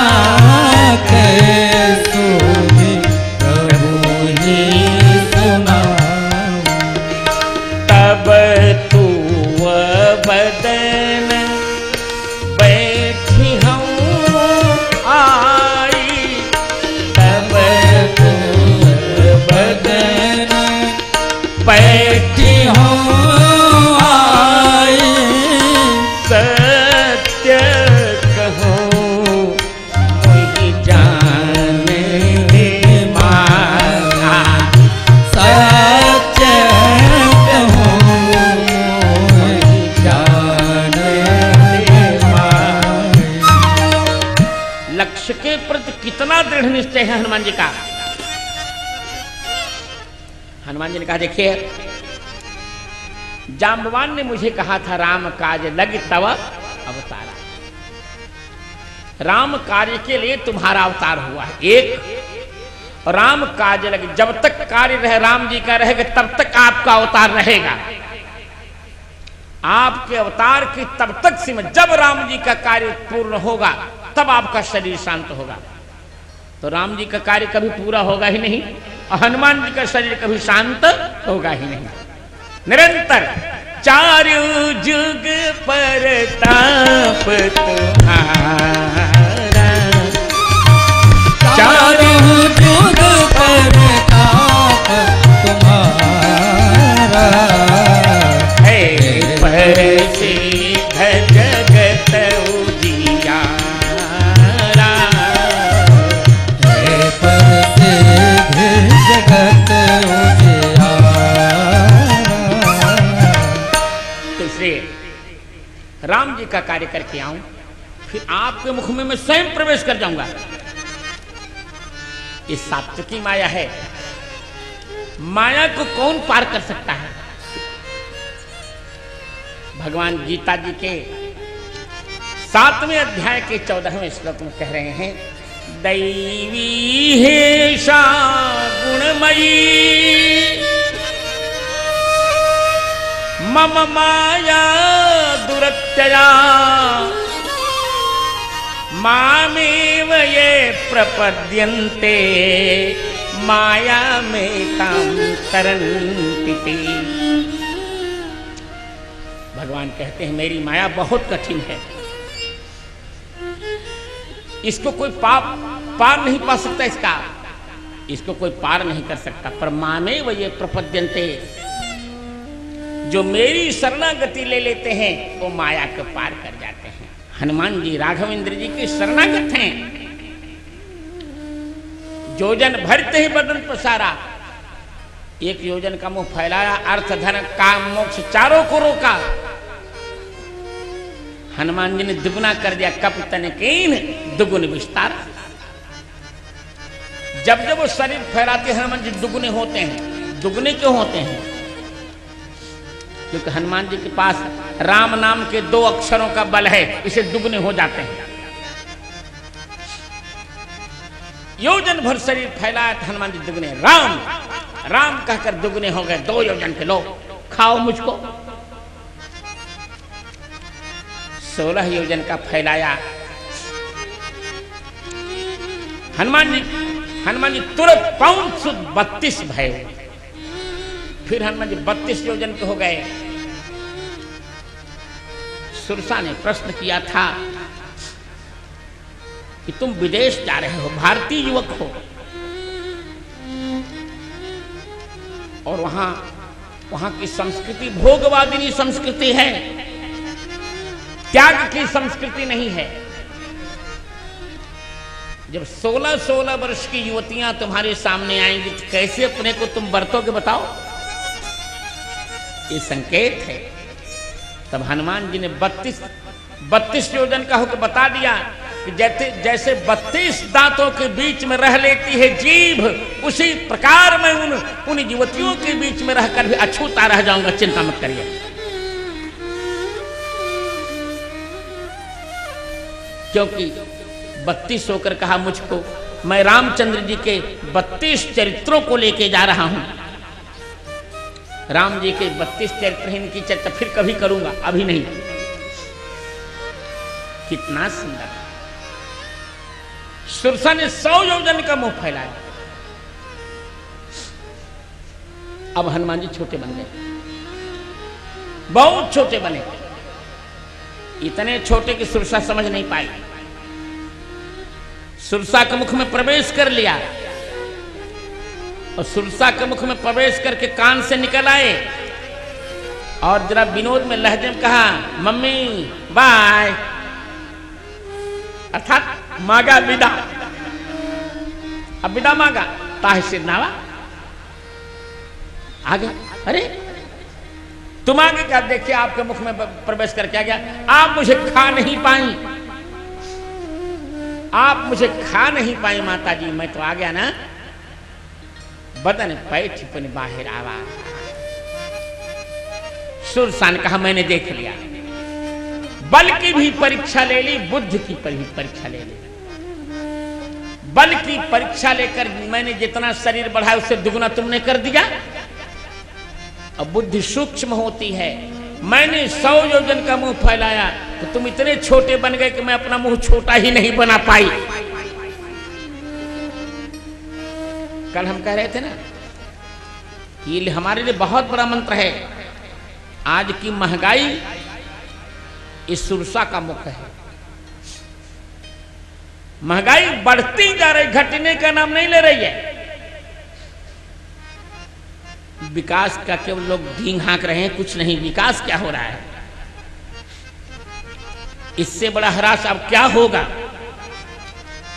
कैसो भी प्रभु ने सुनाओ। तब तू बदन बैठी हूँ आई, तब तू बदन बैठी हूँ आई, सत्य कहूँ वही जाने माना, सच कहूँ जाने माय। लक्ष्य के प्रति कितना दृढ़ निश्चय है हनुमान जी का। हनुमान जी ने कहा देखिए, जाम्बवान ने मुझे कहा था राम काज लग तब अवतारा, राम कार्य के लिए तुम्हारा अवतार हुआ है। एक राम कार्य लगे, जब तक कार्य रहे राम जी का रहेगा तब तक आपका अवतार रहेगा। आपके अवतार की तब तक सीमा, जब राम जी का कार्य पूर्ण होगा तब आपका शरीर शांत होगा। तो राम जी का कार्य कभी पूरा होगा ही नहीं और हनुमान जी का शरीर कभी शांत होगा ही नहीं। निरंतर चारु जुग परताप तुम्हारा, चारु जुग परताप तुम्हारा, है प्रसिद्ध जगत उजियारा, है प्रसिद्ध जगत उजियारा। तो इसलिए राम जी का कार्य करके आऊं, फिर आपके मुख में मैं स्वयं प्रवेश कर जाऊंगा। इस सात्विकी माया है, माया को कौन पार कर सकता है? भगवान गीता जी के 7वें अध्याय के 14वें श्लोक में कह रहे हैं, दैवी हेषा गुणमयी मम माया दुरत्यया, मामेव ये प्रपद्यन्ते माया में ताम तरन्ति ते। भगवान कहते हैं मेरी माया बहुत कठिन है, इसको कोई पार नहीं पा सकता, इसको कोई पार नहीं कर सकता। पर मामेव ये प्रपद्यन्ते, जो मेरी शरणागति ले लेते हैं वो माया को पार कर जाते हैं। हनुमान जी राघवेंद्र जी के शरणागत हैं। योजन भरते ही बदन पसारा, एक योजन का मुंह फैलाया, अर्थ धन काम मोक्ष चारों को रोका। हनुमान जी ने दुगुना कर दिया, कपतन कीन दुगुन विस्तार। जब जब वो शरीर फैलाते हनुमान जी दुगुने होते हैं। दुगुने क्यों होते हैं? क्योंकि हनुमान जी के पास राम नाम के 2 अक्षरों का बल है, इसे दुगने हो जाते हैं। योजन भर शरीर फैलाया तो हनुमान जी दुगने, राम राम कहकर दुगने हो गए। 2 योजन के, लो खाओ मुझको। 16 योजन का फैलाया हनुमान जी तुरंत 532 भय। फिर हनुमान जी 32 योजन के हो गए। सुरसा ने प्रश्न किया था कि तुम विदेश जा रहे हो, भारतीय युवक हो, और वहां की संस्कृति भोगवादिनी संस्कृति है, त्याग की संस्कृति नहीं है। जब 16-16 वर्ष की युवतियां तुम्हारे सामने आएंगी तो कैसे अपने को तुम बरतोगे बताओ? ये संकेत है। तब हनुमान जी ने 32 योजन का होकर बता दिया कि जैसे 32 दांतों के बीच में रह लेती है जीभ, उसी प्रकार मैं उन युवतियों के बीच में रहकर भी अछूता रह जाऊंगा, चिंता मत करिए। क्योंकि 32 होकर कहा मुझको, मैं रामचंद्र जी के 32 चरित्रों को लेके जा रहा हूं। राम जी के 32 चरित्र, इनकी चर्चा फिर कभी करूंगा, अभी नहीं। कितना सुंदर। सुरसा ने 100 योजन का मुंह फैलाया। अब हनुमान जी छोटे बन गए, बहुत छोटे बने, इतने छोटे कि सुरसा समझ नहीं पाई। सुरसा के मुख में प्रवेश कर लिया और सुरसा के मुख में प्रवेश करके कान से निकल आए और जरा विनोद में लहजे में कहा, मम्मी बाय, अर्थात मांगा विदा। अब विदा मांगा, ताहि सिर नावा आगे। अरे तुम आगे क्या? देखिए आपके मुख में प्रवेश करके आ गया। आप मुझे खा नहीं पाई, आप मुझे खा नहीं पाई माता जी, मैं तो आ गया ना। बदन पैठ पन बाहर आवा। सुरसा ने कहा मैंने देख लिया, बल की भी परीक्षा ले ली, बुद्धि की परीक्षा ले ली। बल की परीक्षा लेकर मैंने जितना शरीर बढ़ाया उससे दुगना तुमने कर दिया। अब बुद्धि सूक्ष्म होती है, मैंने 100 योजन का मुंह फैलाया तो तुम इतने छोटे बन गए कि मैं अपना मुंह छोटा ही नहीं बना पाई। कल हम कह रहे थे ना कि ये हमारे लिए बहुत बड़ा मंत्र है। आज की महंगाई इस सुरसा का मुख है। महंगाई बढ़ती जा रही, घटने का नाम नहीं ले रही है। विकास का केवल लोग ढींग हाँक रहे हैं, कुछ नहीं। विकास क्या हो रहा है? इससे बड़ा हरास अब क्या होगा?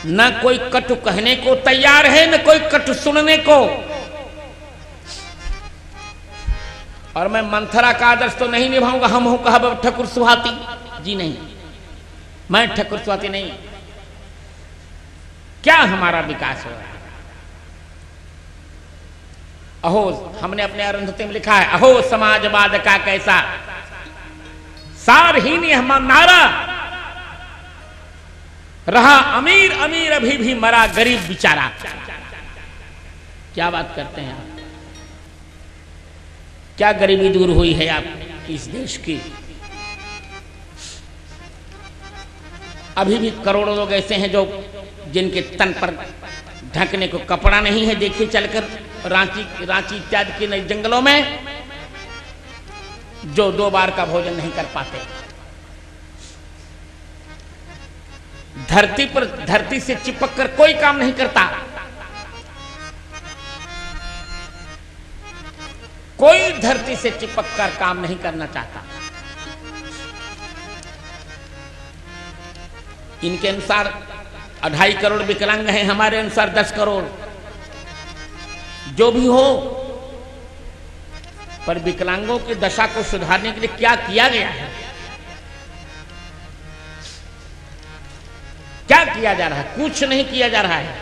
न कोई कटु कहने को तैयार है, न कोई कटु सुनने को। और मैं मंथरा का आदर्श तो नहीं निभाऊंगा, हम हूं कहा ठकुर सुहाती जी, नहीं, मैं ठकुर सुहाती नहीं। क्या हमारा विकास हो रहा है? अहो, हमने अपने अरुंधति में लिखा है, अहो समाजवाद का कैसा सारहीन यह नारा, रहा अमीर अमीर अभी भी मरा गरीब बेचारा। क्या बात करते हैं आप? क्या गरीबी दूर हुई है आप इस देश की? अभी भी करोड़ों लोग ऐसे हैं जो जिनके तन पर ढकने को कपड़ा नहीं है। देखिए चलकर रांची इत्यादि के नए जंगलों में, जो 2 बार का भोजन नहीं कर पाते। धरती से चिपक कर कोई काम नहीं करता। कोई धरती से चिपक कर काम नहीं करना चाहता। इनके अनुसार 2.5 करोड़ विकलांग हैं, हमारे अनुसार 10 करोड़। जो भी हो, पर विकलांगों की दशा को सुधारने के लिए क्या किया गया है? क्या किया जा रहा है? कुछ नहीं किया जा रहा है।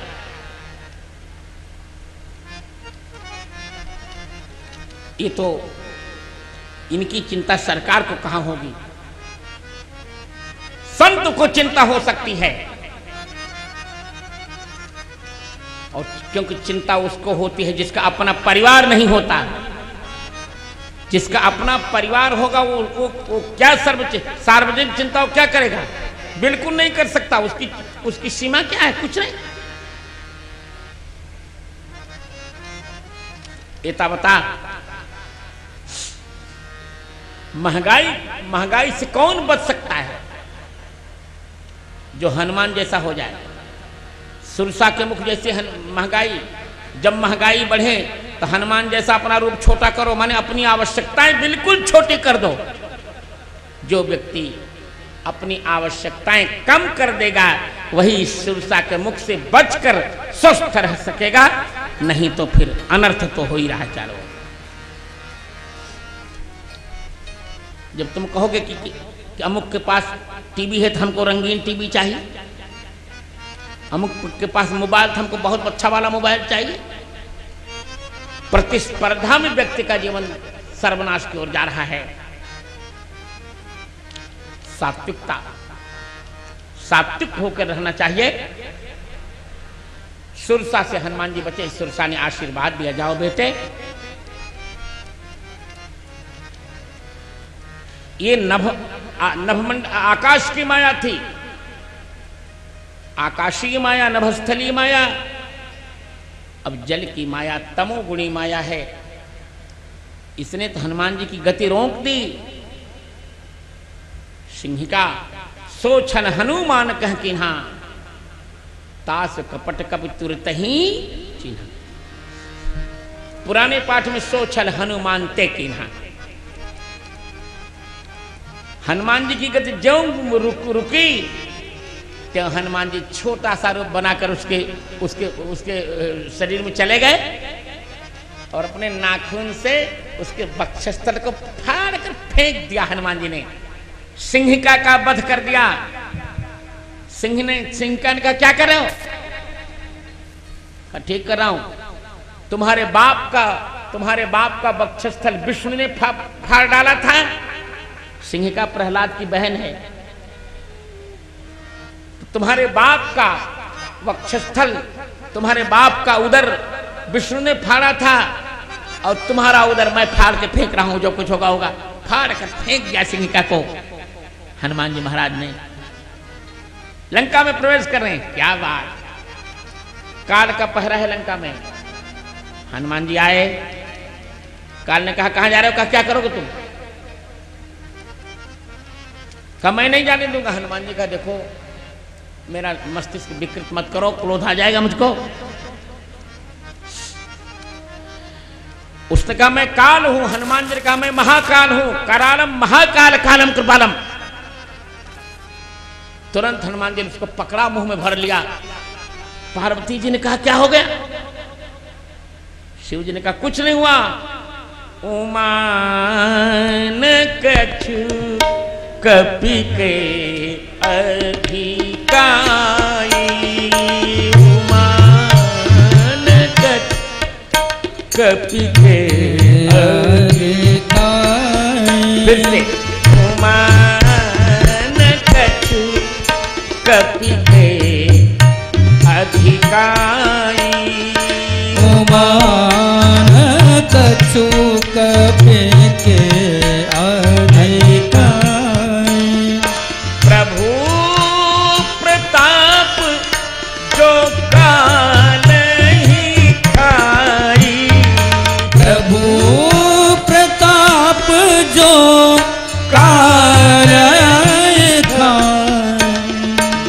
ये तो इनकी चिंता सरकार को कहां होगी? संत को चिंता हो सकती है, और क्योंकि चिंता उसको होती है जिसका अपना परिवार नहीं होता। जिसका अपना परिवार होगा वो क्या सार्वजनिक चिंता वो क्या करेगा? बिल्कुल नहीं कर सकता। उसकी सीमा क्या है? कुछ नहीं। एता बता, महंगाई से कौन बच सकता है? जो हनुमान जैसा हो जाए, सुरसा के मुख जैसे महंगाई। जब महंगाई बढ़े तो हनुमान जैसा अपना रूप छोटा करो, माने अपनी आवश्यकताएं बिल्कुल छोटी कर दो। जो व्यक्ति अपनी आवश्यकताएं कम कर देगा वही सुरसा के मुख से बचकर स्वस्थ रह सकेगा, नहीं तो फिर अनर्थ तो हो ही रहा चारों। जब तुम कहोगे कि अमुक के पास टीवी है तो हमको रंगीन टीवी चाहिए, अमुक के पास मोबाइल था हमको बहुत अच्छा वाला मोबाइल चाहिए। प्रतिस्पर्धा में व्यक्ति का जीवन सर्वनाश की ओर जा रहा है। सात्विक होकर रहना चाहिए। सुरसा से हनुमान जी बचे। सुरसा ने आशीर्वाद दिया, जाओ बेटे, ये नभमंड आकाश की माया थी, आकाशीय माया, नभस्थलीय माया। अब जल की माया तमोगुणी माया है। इसने तो हनुमान जी की गति रोक दी। सिंहिका सोछन हनुमान कह किन्हा, तास कपट कपि तुरत ही चिन्हा। पुराने पाठ में सोछल हनुमान ते किन्हा। हनुमान जी की गति ज्यों रुकी तो हनुमान जी छोटा सा रूप बनाकर उसके शरीर में चले गए और अपने नाखून से उसके वक्षस्थल को फाड़ कर फेंक दिया। हनुमान जी ने सिंहिका का वध कर दिया। सिंहिका ने कहा, क्या कर रहे हो? ठीक कर रहा हूं। तुम्हारे बाप का वक्षस्थल विष्णु ने फाड़ डाला था। सिंहिका प्रहलाद की बहन है, तुम्हारे बाप का वक्षस्थल, तुम्हारे बाप का उदर विष्णु ने फाड़ा था, और तुम्हारा उदर मैं फाड़ के फेंक रहा हूं, जो कुछ होगा होगा। फाड़ कर फेंक दिया सिंहिका को हनुमान जी महाराज ने। लंका में प्रवेश कर रहे हैं, क्या बात, काल का पहरा है लंका में। हनुमान जी आए, काल ने कहा कहां जा रहे हो? कहा क्या करोगे तुम? कहा मैं नहीं जाने दूंगा। हनुमान जी का देखो मेरा मस्तिष्क विकृत मत करो, क्रोध आ जाएगा मुझको। उसने कहा मैं काल हूं। हनुमान जी ने कहा मैं महाकाल हूं, करालम महाकाल कालम कृपालम। तुरंत हनुमान जी ने उसको पकड़ा, मुंह में भर लिया। पार्वती जी ने कहा क्या हो गया? शिव जी ने कहा कुछ नहीं हुआ। उमान कछु कपि के अधिकाई, उमान कपि के अधिकाई। फिर से उमान कछु कपि के अधिकाई, उमान कछु कपि के अधिकाई। प्रभु प्रताप जो काल ही खाई, प्रभु प्रताप जो काल खाई,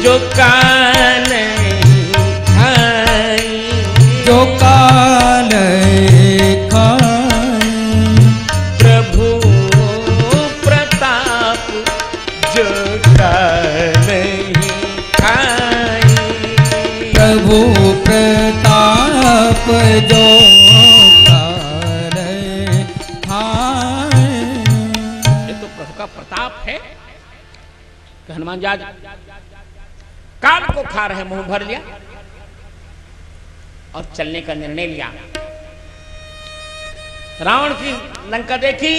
जो काल खाई, जो काल खाई। प्रभु प्रताप जो काल खाई, प्रभु प्रताप जो काल खाई। ये तो प्रभु का प्रताप है कि हनुमान जी आज काल को खा रहे, मुंह भर लिया और चलने का निर्णय लिया। रावण की लंका देखी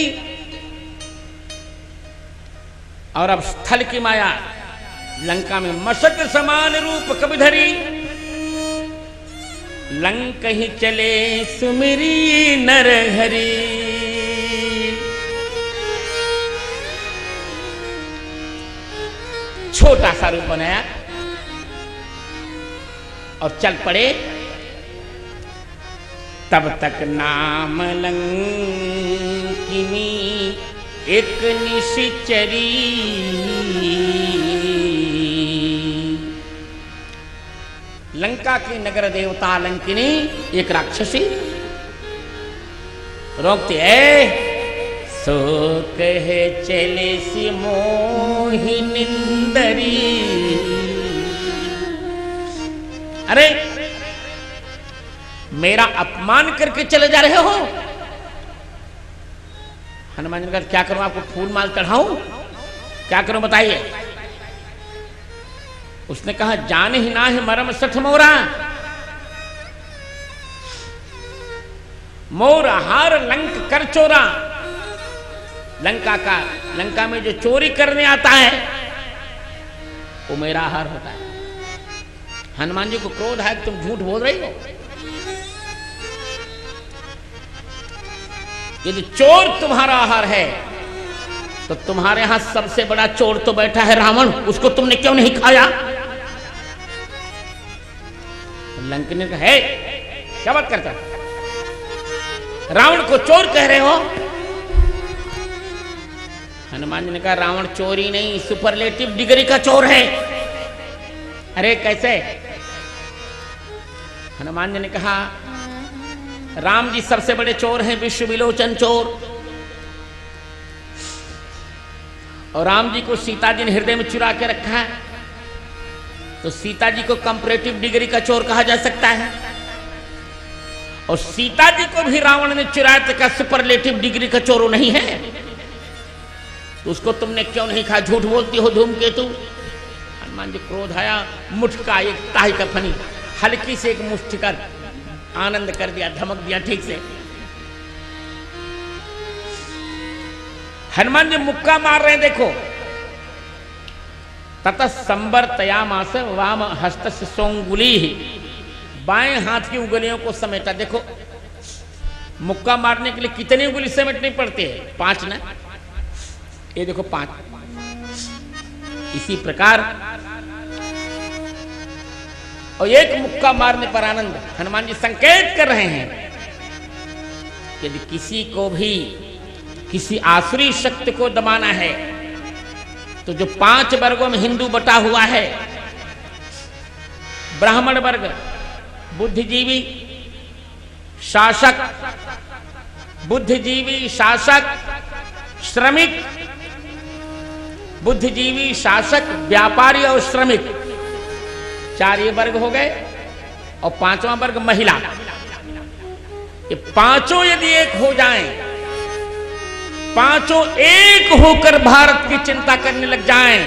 और अब स्थल की माया लंका में मशक समान रूप कभी धरी। लंक ही चले सुमिरी नर हरी, छोटा सा रूप बनाया और चल पड़े। तब तक नाम लंकिनी एक निशिचरी, लंका की नगर देवता लंकिनी एक राक्षसी रोकती है। सो कहे चले सी मोहिनिंदरी, अरे मेरा अपमान करके चले जा रहे हो। हनुमान जी ने कहा क्या करूं, आपको फूल माल चढ़ाऊं, क्या करूं बताइए। उसने कहा जान ही ना है मरम सठ मोरा, मोर हार लंक कर चोरा। लंका में जो चोरी करने आता है वो मेरा हार होता है। हनुमान जी को क्रोध है कि तुम झूठ बोल रही हो। यदि चोर तुम्हारा आहार है तो तुम्हारे यहां सबसे बड़ा चोर तो बैठा है रावण, उसको तुमने क्यों नहीं खाया? लंका ने कहा है क्या बात करता, रावण को चोर कह रहे हो? हनुमान जी ने कहा रावण चोरी नहीं, सुपरलेटिव डिग्री का चोर है। अरे कैसे? हनुमान जी ने कहा राम जी सबसे बड़े चोर हैं, विश्व विलोचन चोर। और राम जी को सीता जी ने हृदय में चुरा के रखा है, तो सीता जी को कंपैरेटिव डिग्री का चोर कहा जा सकता है। और सीता जी को भी रावण ने चुराया तो क्या सुपरलेटिव डिग्री का चोर नहीं है? तो उसको तुमने क्यों नहीं कहा? झूठ बोलती हो धूमकेतु। हनुमान जी क्रोध आया, मुठका एक ताही का फनी हल्की से एक मुष्टि कर आनंद कर दिया, धमक दिया ठीक से। हनुमान जी मुक्का मार रहे हैं, देखो ततः संवर्तयामास वाम हस्तस्य सोंगुली, बाएं हाथ की उंगलियों को समेटा। देखो मुक्का मारने के लिए कितनी उंगली समेटनी पड़ती है? 5 ना, ये देखो 5। इसी प्रकार और एक मुक्का मारने पर आनंद, हनुमान जी संकेत कर रहे हैं यदि किसी को भी किसी आसुरी शक्ति को दबाना है तो जो 5 वर्गों में हिंदू बटा हुआ है, ब्राह्मण वर्ग, बुद्धिजीवी, शासक, बुद्धिजीवी, शासक, श्रमिक, बुद्धिजीवी, शासक, व्यापारी और श्रमिक, 4 ये वर्ग हो गए। और 5वां वर्ग महिला। ये 5 यदि एक हो जाएं, 5 एक होकर भारत की चिंता करने लग जाएं,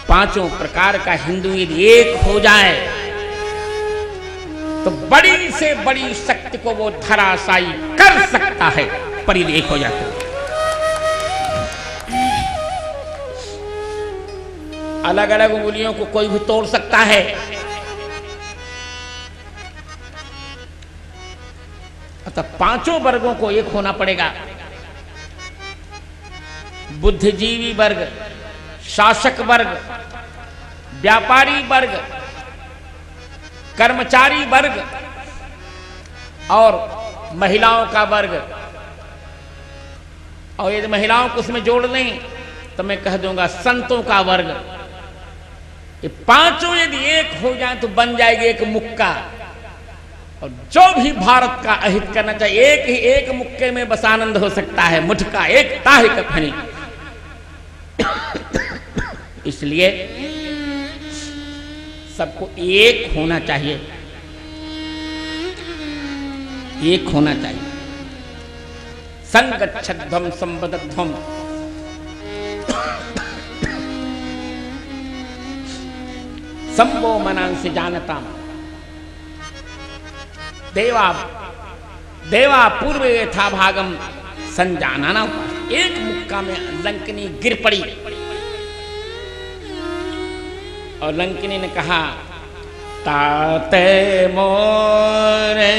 5 प्रकार का हिंदू यदि एक हो जाए तो बड़ी से बड़ी शक्ति को वो धराशायी कर सकता है, पर यदि एक हो जाता है। अलग अलग उंगलियों को कोई भी तोड़ सकता है, अतः 5 वर्गों को एक होना पड़ेगा। बुद्धिजीवी वर्ग, शासक वर्ग, व्यापारी वर्ग, कर्मचारी वर्ग और महिलाओं का वर्ग। और यदि महिलाओं को उसमें जोड़ लें तो मैं कह दूंगा संतों का वर्ग। ये 5 यदि एक हो जाए तो बन जाएगी एक मुक्का। और जो भी भारत का अहित करना चाहिए, एक ही एक मुक्के में बस आनंद हो सकता है। मुठका एक ताहि कखनी। इसलिए सबको एक होना चाहिए, एक होना चाहिए। संगच्छध्वम संबद्धध्वम, संभो मनांसि जानताम, देवा देवा पूर्वे यथा भागम संजानाना। एक मुक्का में लंकिनी गिर पड़ी और लंकिनी ने कहा ताते मोरे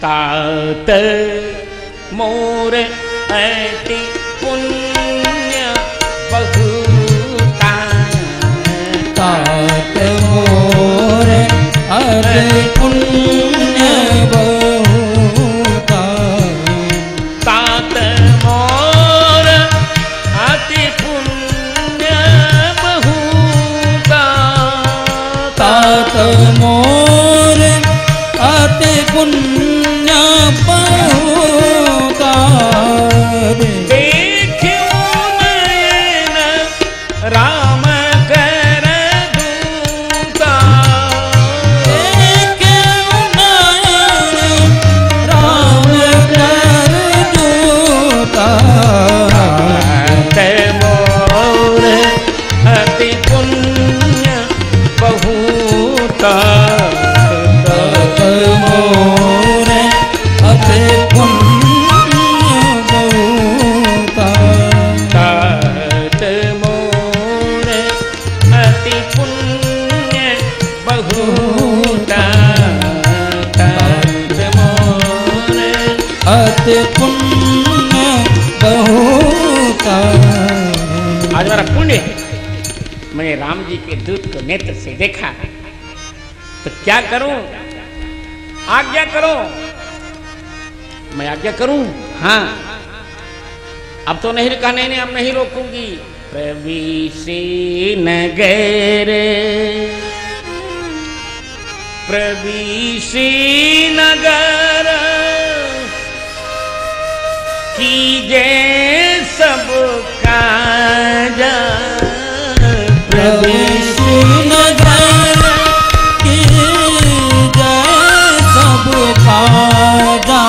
तात मोर अति पुण्य बहुता, तात मोर अति पुण्य बहुता, तात मोर अति पुण्य बहुता, तात मोर अति पुण्य बहुता। देखियो नयन राम कर दूता, देखियो नयन राम कर दूता। तात मोर अति पुण्य बहुता, तात मोर अति पुण्य बहुता। तात मोर अति पुण्य बहुता, तात मोर अति पुण्य बहुता। आज मेरा पुण्य है, मैंने राम जी के दूत को नेत्र से देखा, तो क्या करूं? आज्ञा करो। मैं आज्ञा करूं? हाँ। अब तो नहीं कहने नहीं, अब नहीं रोकूंगी। प्रविशि नगर, प्रविशि नगर, कीजे सब काज, प्रविशि नगर कीजे सब काजा।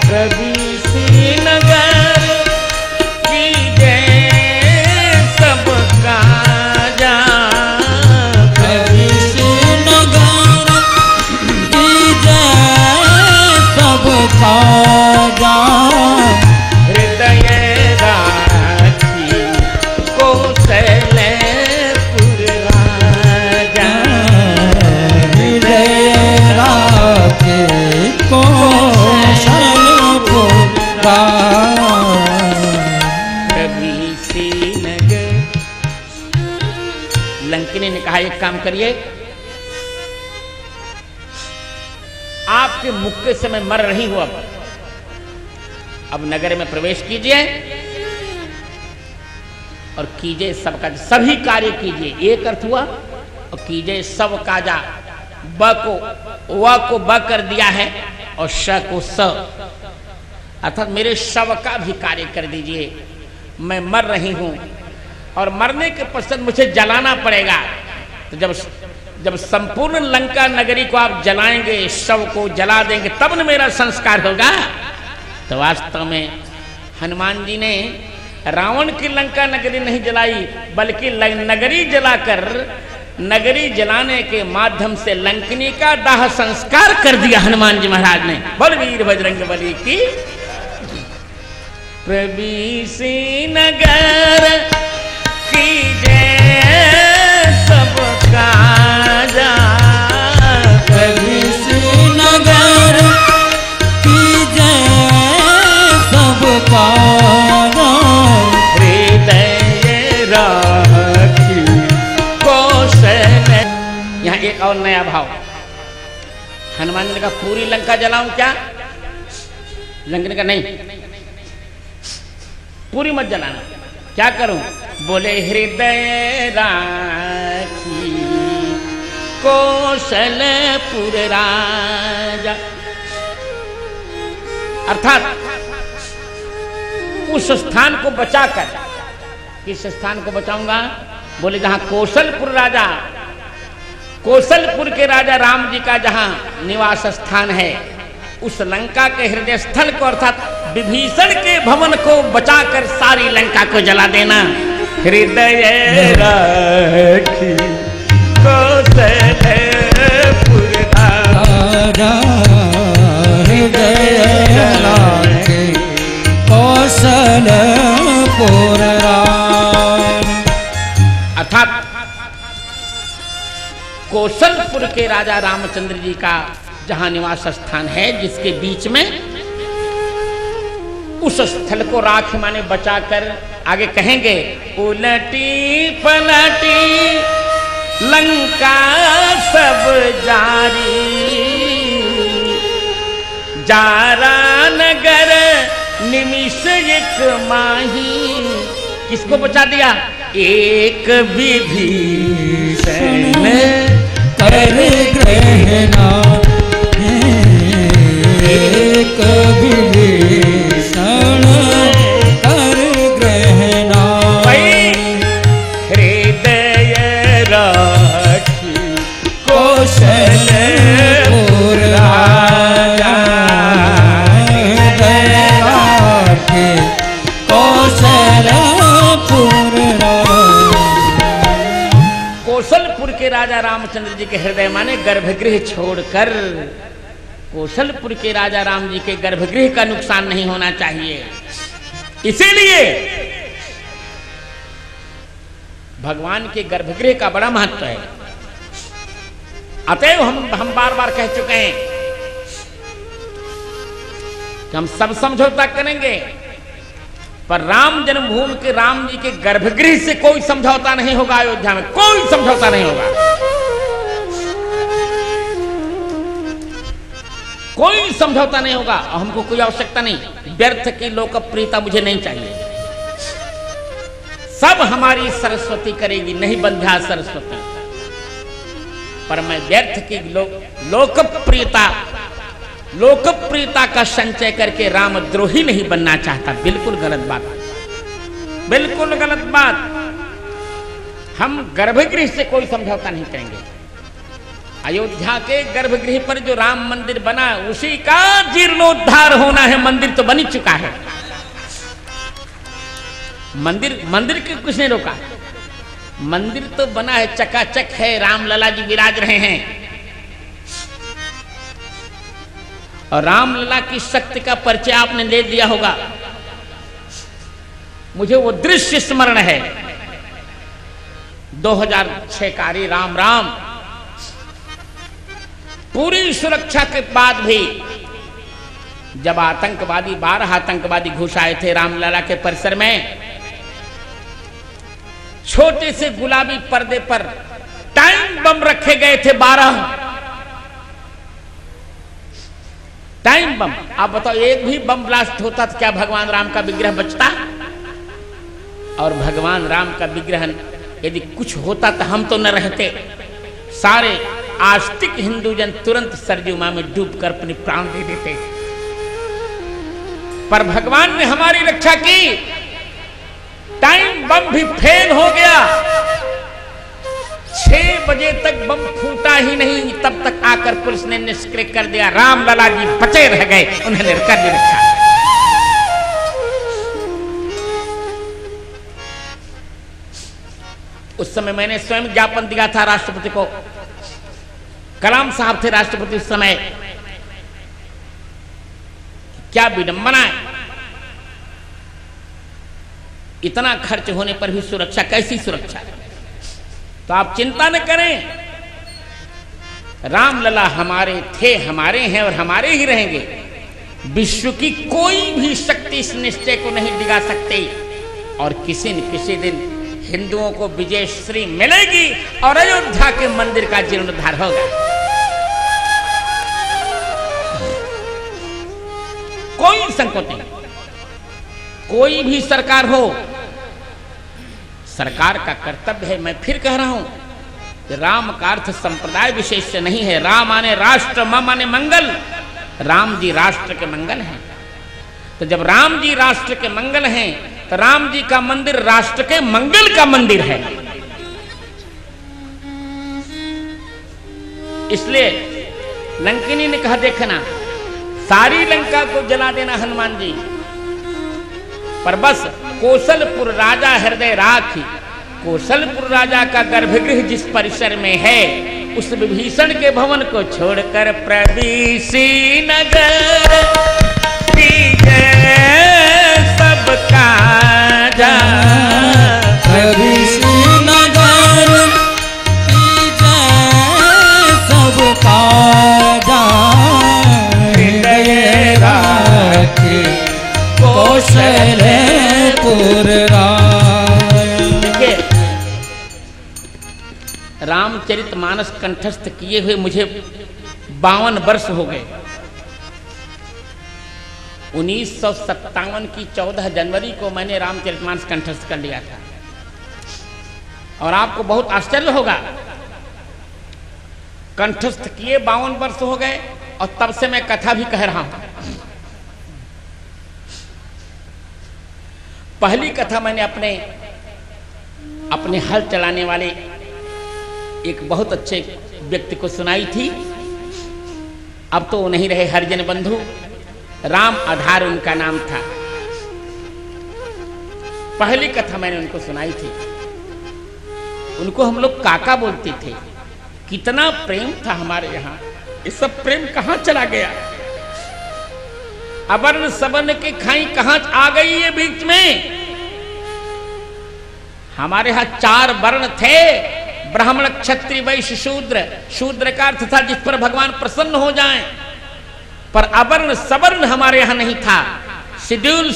प्रविशि नगर कीजे सब काज, काजा हृदय राखी कौशलपुर राजा हृदय राखे कौशलपुर कभी श्रीनगर। लंकिनी ने कहा एक काम करिए, आपके मुख से मैं मर रही हूं, अब नगर में प्रवेश कीजिए और कीजिए सबका सभी कार्य कीजिए। एक अर्थ हुआ और कीजिए सब काजा। ब को व को ब कर दिया है और श को स, अर्थात मेरे शव का भी कार्य कर दीजिए। मैं मर रही हूं और मरने के पश्चात मुझे जलाना पड़ेगा। तो जब संपूर्ण लंका नगरी को आप जलाएंगे, शव को जला देंगे, तब न मेरा संस्कार होगा। तो वास्तव में हनुमान जी ने रावण की लंका नगरी नहीं जलाई, बल्कि नगरी जलाकर, नगरी जलाने के माध्यम से लंकिनी का दाह संस्कार कर दिया हनुमान जी महाराज ने। बोल वीर बजरंग बली की। प्रवीसी नगर की जय सब काजा, प्रवीसी नगर की जय सब काजा हृदय राखी कौशल। यहाँ एक और नया भाव, हनुमान जी ने कहा पूरी लंका जलाऊं क्या? लंका ने कहा नहीं, पूरी मत जलाना। क्या करूं? बोले हृदय राखी कौशलपुर राजा, अर्थात उस स्थान को बचाकर। किस स्थान को बचाऊंगा? बोले जहां कौशलपुर राजा, कौशलपुर के राजा राम जी का जहां निवास स्थान है, उस लंका के हृदय स्थल को, अर्थात विभीषण के भवन को बचाकर सारी लंका को जला देना। हृदय राखी कौशलपुर राजा, हृदय राखे कौशलपुर राजा। अर्थात कौशलपुर के राजा रामचंद्र जी का जहां निवास स्थान है, जिसके बीच में, उस स्थल को राख माने बचाकर। आगे कहेंगे उलटी पलटी लंका सब जारी, जारा नगर निमिष एक माही। किसको बचा दिया? एक विभीषण कर ग्रहणा, एक विभीषण कर ग्रहणा। हृदय राखी कौशलपुर राजा, हृदय राखे कौशलपुर राजा। कौशलपुर के राजा रामचंद्र जी के हृदय माने गर्भगृह छोड़कर, कौशलपुर के राजा राम जी के गर्भगृह का नुकसान नहीं होना चाहिए। इसीलिए भगवान के गर्भगृह का बड़ा महत्व है। अतएव हम बार बार कह चुके हैं कि हम सब समझौता करेंगे, पर राम जन्मभूमि के राम जी के गर्भगृह से कोई समझौता नहीं होगा। अयोध्या में कोई समझौता नहीं होगा, कोई समझौता नहीं होगा। और हमको कोई आवश्यकता नहीं, व्यर्थ की लोकप्रियता मुझे नहीं चाहिए। सब हमारी सरस्वती करेगी, नहीं बंध्या सरस्वती। पर मैं व्यर्थ की लोकप्रियता का संचय करके रामद्रोही नहीं बनना चाहता। बिल्कुल गलत बात, बिल्कुल गलत बात। हम गर्भगृह से कोई समझौता नहीं करेंगे। अयोध्या के गर्भगृह पर जो राम मंदिर बना, उसी का जीर्णोद्धार होना है। मंदिर तो बन चुका है, मंदिर के कुछ नहीं रोका। मंदिर तो बना है, चकाचक है, राम लला जी विराज रहे हैं। और रामलला की शक्ति का परिचय आपने ले दिया होगा। मुझे वो दृश्य स्मरण है 2006 का राम राम। पूरी सुरक्षा के बाद भी जब आतंकवादी 12 आतंकवादी घुस आए थे रामलला के परिसर में, छोटे से गुलाबी पर्दे पर टाइम बम रखे गए थे 12 टाइम बम। आप बताओ, एक भी बम ब्लास्ट होता तो क्या भगवान राम का विग्रह बचता? और भगवान राम का विग्रह यदि कुछ होता तो हम तो न रहते। सारे आस्तिक हिंदू जन तुरंत सरजू मां में डूबकर अपने प्राण दे देते, पर भगवान ने हमारी रक्षा की। टाइम बम भी फेल हो गया, 6 बजे तक बम फूटा ही नहीं, तब तक आकर पुलिस ने निष्क्रिय कर दिया। रामलला जी बचे रह गए, उन्होंने कर दी रक्षा। उस समय मैंने स्वयं ज्ञापन दिया था राष्ट्रपति को। कलाम साहब थे राष्ट्रपति उस समय। क्या विडंबना है, इतना खर्च होने पर भी सुरक्षा, कैसी सुरक्षा? तो आप चिंता न करें, रामलला हमारे थे, हमारे हैं और हमारे ही रहेंगे। विश्व की कोई भी शक्ति इस निश्चय को नहीं डिगा सकती, और किसी न किसी दिन हिंदुओं को विजयश्री मिलेगी और अयोध्या के मंदिर का जीर्णोद्धार होगा। कोई संकोच नहीं। कोई भी सरकार हो, सरकार का कर्तव्य है, मैं फिर कह रहा हूं कि राम का अर्थ संप्रदाय विशेष से नहीं है। राम माने राष्ट्र, म माने मंगल। राम जी राष्ट्र के मंगल हैं। तो जब राम जी राष्ट्र के मंगल हैं तो राम जी का मंदिर राष्ट्र के मंगल का मंदिर है। इसलिए लंकिनी ने कहा, देखना सारी लंका को जला देना हनुमान जी, पर बस कौशलपुर राजा हृदय राखी। कौशलपुर राजा का गर्भगृह जिस परिसर में है, उस विभीषण के भवन को छोड़कर प्रवेशी नगर सबका जा। प्रवेशी नगर सबका जा, हृदय राखे कौशलपुर राय। देखिए, रामचरितमानस कंठस्थ किए हुए मुझे 52 वर्ष हो गए। 1957 की 14 जनवरी को मैंने रामचरितमानस कंठस्थ कर लिया था। और आपको बहुत आश्चर्य होगा, कंठस्थ किए 52 वर्ष हो गए और तब से मैं कथा भी कह रहा हूं। पहली कथा मैंने अपने हल चलाने वाले एक बहुत अच्छे व्यक्ति को सुनाई थी। अब तो वो नहीं रहे, हरिजन बंधु, राम आधार उनका नाम था। पहली कथा मैंने उनको सुनाई थी। उनको हम लोग काका बोलते थे। कितना प्रेम था हमारे यहाँ, ये सब प्रेम कहाँ चला गया? अवर्ण सवर्ण के खाई कहाँ आ गई ये बीच में? हमारे यहाँ 4 वर्ण थे, ब्राह्मण क्षत्रिय वैश्य शूद्र। शूद्र का अर्थ था जिस पर भगवान प्रसन्न हो जाएं, पर अवर्ण सवर्ण हमारे यहाँ नहीं था। शेड्यूल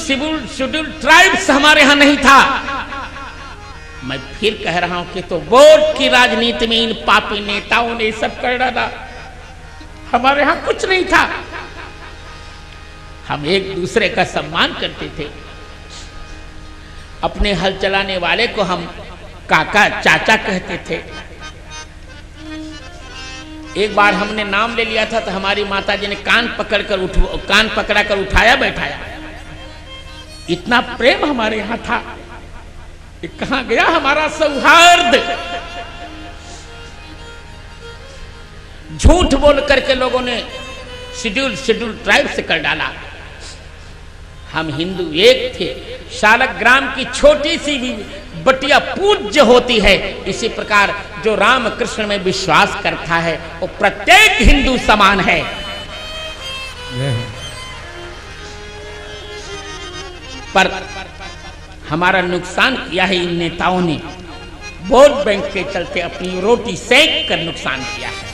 ट्राइब्स हमारे यहाँ नहीं था। मैं फिर कह रहा हूं कि तो वोट की राजनीति में इन पापी नेताओं ने सब कर डाला। हमारे यहाँ कुछ नहीं था। हम एक दूसरे का सम्मान करते थे। अपने हल चलाने वाले को हम काका चाचा कहते थे। एक बार हमने नाम ले लिया था तो हमारी माताजी ने कान पकड़कर उठाया बैठाया। इतना प्रेम हमारे यहाँ था। कहां गया हमारा सौहार्द? झूठ बोल करके लोगों ने शेड्यूल ट्राइब से कर डाला। हम हिंदू एक थे। शालग्राम की छोटी सी भी बटिया पूज्य होती है, इसी प्रकार जो राम कृष्ण में विश्वास करता है वो प्रत्येक हिंदू समान है। पर हमारा नुकसान किया है इन नेताओं ने, वोट बैंक के चलते अपनी रोटी सेक कर नुकसान किया है।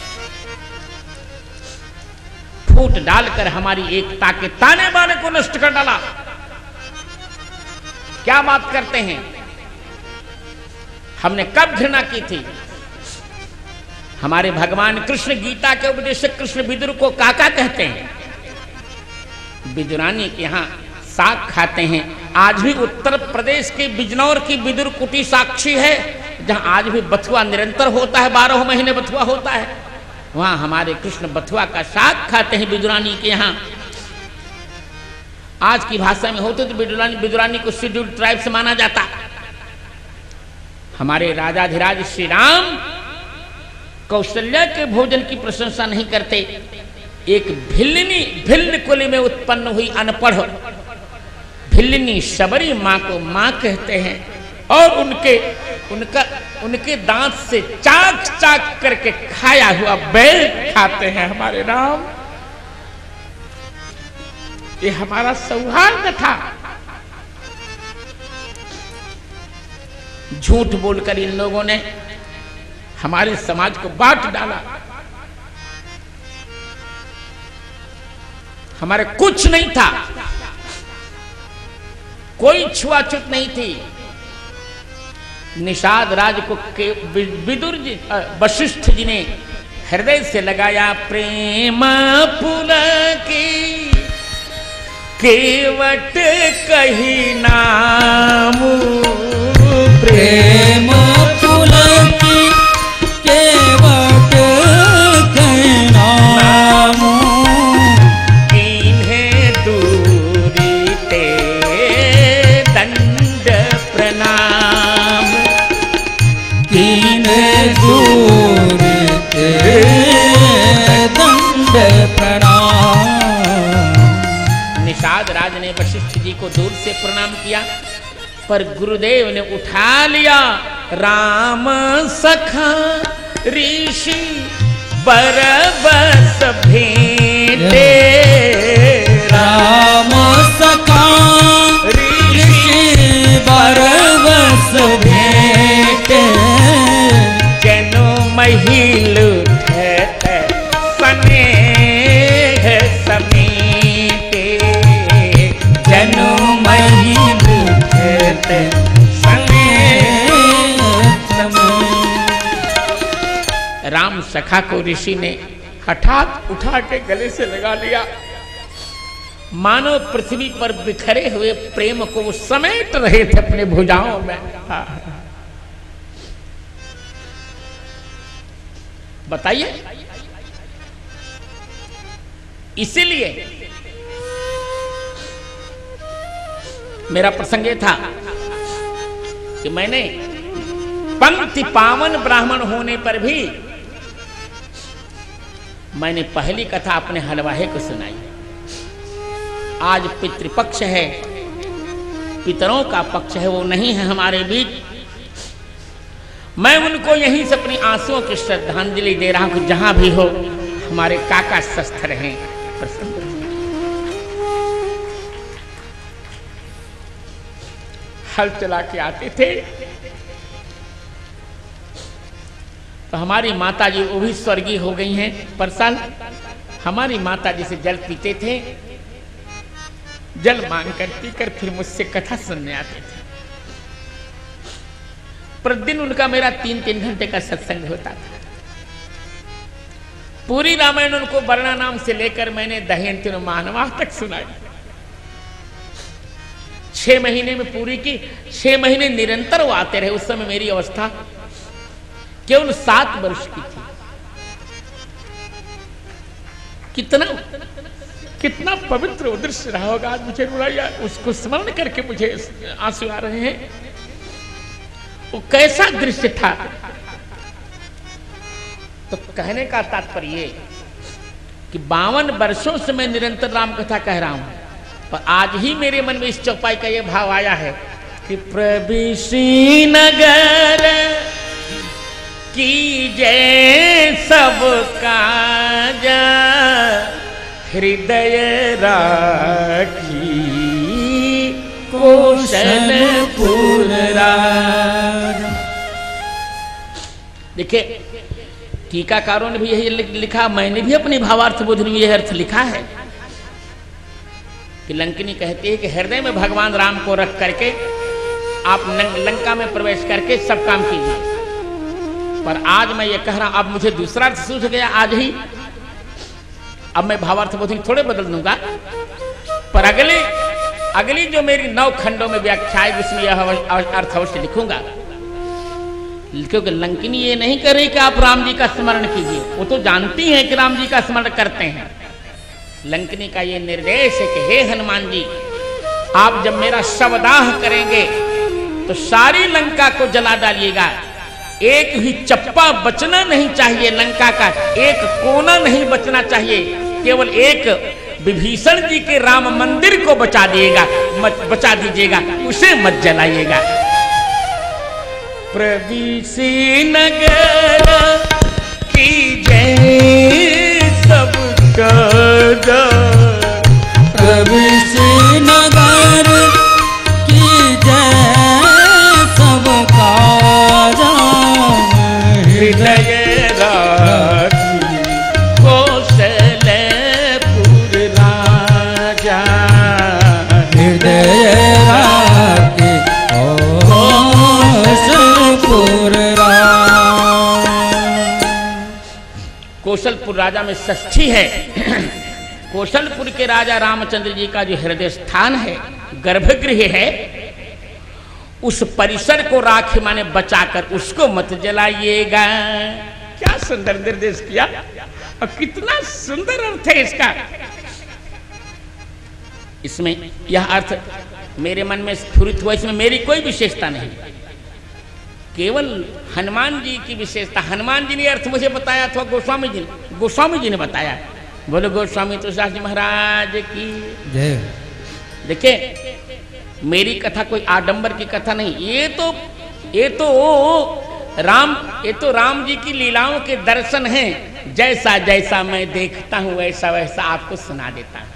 फूट डालकर हमारी एकता के ताने बाने को नष्ट कर डाला। क्या बात करते हैं, हमने कब घृणा की थी? हमारे भगवान कृष्ण गीता के उपदेशक कृष्ण विदुर को काका कहते हैं। विदुरानी के यहाँ साग खाते हैं। आज भी उत्तर प्रदेश के बिजनौर की विदुर कुटी साक्षी है, जहां आज भी बथुआ निरंतर होता है, 12 महीने बथुआ होता है। वहां हमारे कृष्ण बथुआ का साग खाते हैं विदुरानी के यहाँ। आज की भाषा में होते तो विदुरानी को शेड्यूल्ड ट्राइब से माना जाता। हमारे राजाधिराज श्री राम कौशल्या के भोजन की प्रशंसा नहीं करते। एक भिल्ल कुल में उत्पन्न हुई अनपढ़ भिल्लिनी शबरी माँ को माँ कहते हैं, और उनके दांत से चाक चाक करके खाया हुआ बैल खाते हैं हमारे राम। ये हमारा सौहार्द था। झूठ बोलकर इन लोगों ने हमारे समाज को बांट डाला। हमारे कुछ नहीं था, कोई छुआछूत नहीं थी। निषाद राज को विदुर जी वशिष्ठ जी ने हृदय से लगाया प्रेम पुलकी केवट कही नाम। प्रेम पुलकी केवट कही नाम। इन्हें दूरी ते दंड प्रणाम। इन्हें दूरी ते दंड प्रणाम। निषाद राज ने वशिष्ठ जी को दूर से प्रणाम किया, पर गुरुदेव ने उठा लिया। राम सखा ऋषि बरबस भेंटे। राम सखा ऋषि बरबस भेंटे। जनो महिल स्नेह समेटे। जनो महिल राम सखा को ऋषि ने हठात उठा के गले से लगा लिया, मानो पृथ्वी पर बिखरे हुए प्रेम को वो समेट रहे थे अपने भुजाओं में। बताइए, इसीलिए मेरा प्रसंग ये था कि मैंने पंक्ति पावन ब्राह्मण होने पर भी मैंने पहली कथा अपने हलवाहे को सुनाई। आज पितृपक्ष है, पितरों का पक्ष है, वो नहीं है हमारे बीच। मैं उनको यहीं से अपनी आंसुओं की श्रद्धांजलि दे रहा हूं। जहां भी हो हमारे काका स्वस्थ रहें, प्रसन्न। हल चला के आते थे तो हमारी माता जी वो भी स्वर्गीय हो गई हैं। पर साल हमारी माता जी से जल पीते थे, जल मांग कर पीकर फिर मुझसे कथा सुनने आते थे। प्रतिदिन उनका मेरा 3-3 घंटे का सत्संग होता था। पूरी रामायण उनको वर्णा नाम से लेकर मैंने दहयंती मानवा तक सुनाई। 6 महीने में पूरी की, 6 महीने निरंतर वो आते रहे। उस समय मेरी अवस्था केवल 7 वर्ष की थी। कितना पवित्र वो दृश्य रहा होगा। आज मुझे रुलाया, उसको स्मरण करके मुझे आंसू आ रहे हैं। वो कैसा दृश्य था। तो कहने का तात्पर्य कि 52 वर्षों से मैं निरंतर राम कथा कह रहा हूं, पर आज ही मेरे मन में इस चौपाई का यह भाव आया है कि प्रभु नगर की जय सब काज हृदय राखी कौशलपुर राजा। देखिए टीकाकारों ने भी यही लिखा, मैंने भी अपनी भावार्थ बोध में यह अर्थ लिखा है कि लंकिनी कहती है कि हृदय में भगवान राम को रख करके आप लंका में प्रवेश करके सब काम कीजिए। पर आज मैं ये कह रहा हूं, अब मुझे दूसरा अर्थ सूझ गया आज ही, अब मैं भावार्थ बोध थोड़े बदल दूंगा, पर अगली जो मेरी 9 खंडों में व्याख्या है उसमें यह अर्थ अवश्य लिखूंगा। क्योंकि लंकिनी ये नहीं कर रही कि आप राम जी का स्मरण कीजिए, वो तो जानती हैं कि राम जी का स्मरण करते हैं। लंकिनी का ये निर्देश है कि हे हनुमान जी, आप जब मेरा शवदाह करेंगे तो सारी लंका को जला डालिएगा, एक भी चप्पा बचना नहीं चाहिए, लंका का एक कोना नहीं बचना चाहिए, केवल एक विभीषण जी के राम मंदिर को बचा दीजिएगा, उसे मत जलाइएगा। प्रवीसी नगर की जय सबका प्रवीसी नगर की जय सबका हृदय राखी कौशलपुर राजा। हृदय राखी कौशलपुर राजा में षष्ठी है। कौशलपुर के राजा रामचंद्र जी का जो हृदय स्थान है, गर्भगृह है, उस परिसर को राखी माने बचाकर उसको मत जलाइएगा। क्या सुंदर निर्देश किया और कितना सुंदर अर्थ है इसका। इसमें यह अर्थ मेरे मन में स्फुरित हुआ, इसमें मेरी कोई विशेषता नहीं, केवल हनुमान जी की विशेषता। हनुमान जी ने अर्थ मुझे बताया अथवा गोस्वामी जी ने बताया। बोलो गोस्वामी तुलसीदास जी महाराज की जय। देखिए मेरी कथा कोई आडंबर की कथा नहीं, ये तो राम जी की लीलाओं के दर्शन हैं। जैसा जैसा मैं देखता हूं वैसा वैसा आपको सुना देता हूं।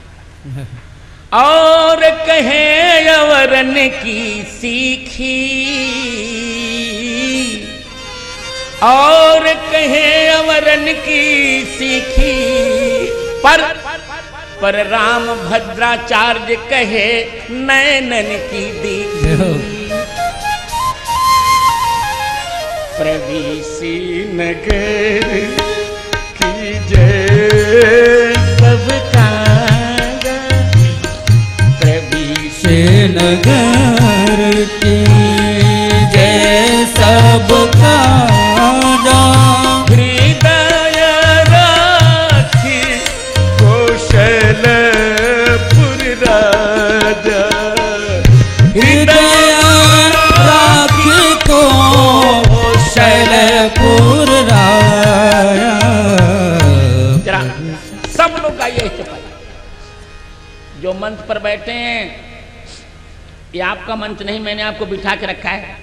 और कहे अवरन की सीखी, और कहे अवरन की सीखी, पर राम भद्राचार्य कहे नैनन की दीखी। प्रवीसी नगर की जय सबका, प्रवीसी नगर की जय सबका हृदय राखी कौशलपुर राजा। हृदय राखी कौशलपुर राजा। जरा सब लोग गाइए चौपाई। जो मंच पर बैठे हैं ये आपका मंच नहीं, मैंने आपको बिठा के रखा है,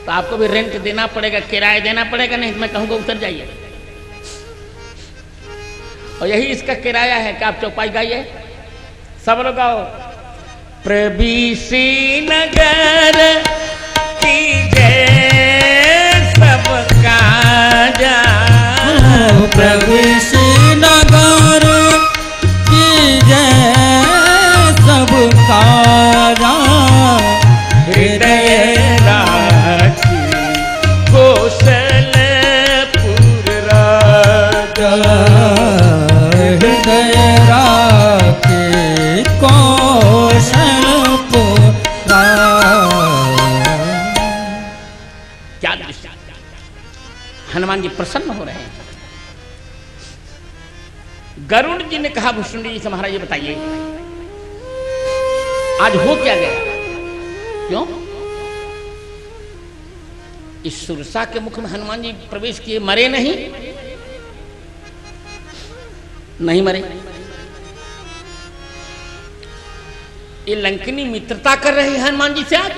तो आपको भी रेंट देना पड़ेगा, किराया देना पड़ेगा, नहीं तो मैं कहूँगा उतर जाइए। और यही इसका किराया है कि आप चौपाई गाइए। सब लोग गाओ। प्रवीसी नगर की जय सबका जा, प्रवीसी नगर की जय सबका जा। हृदय राखी कौशलपुर राजा। हृदय राखी कौशलपुर राजा। क्या दृश्य! हनुमान जी प्रसन्न हो रहे हैं। गरुड़ जी ने कहा भुषुंडी जी से, महाराज ये बताइए आज हो क्या गया? क्यों इस सुरसा के मुख में हनुमान जी प्रवेश किए, मरे नहीं? नहीं मरे। ये लंकिनी मित्रता कर रहे हैं हनुमान जी से आज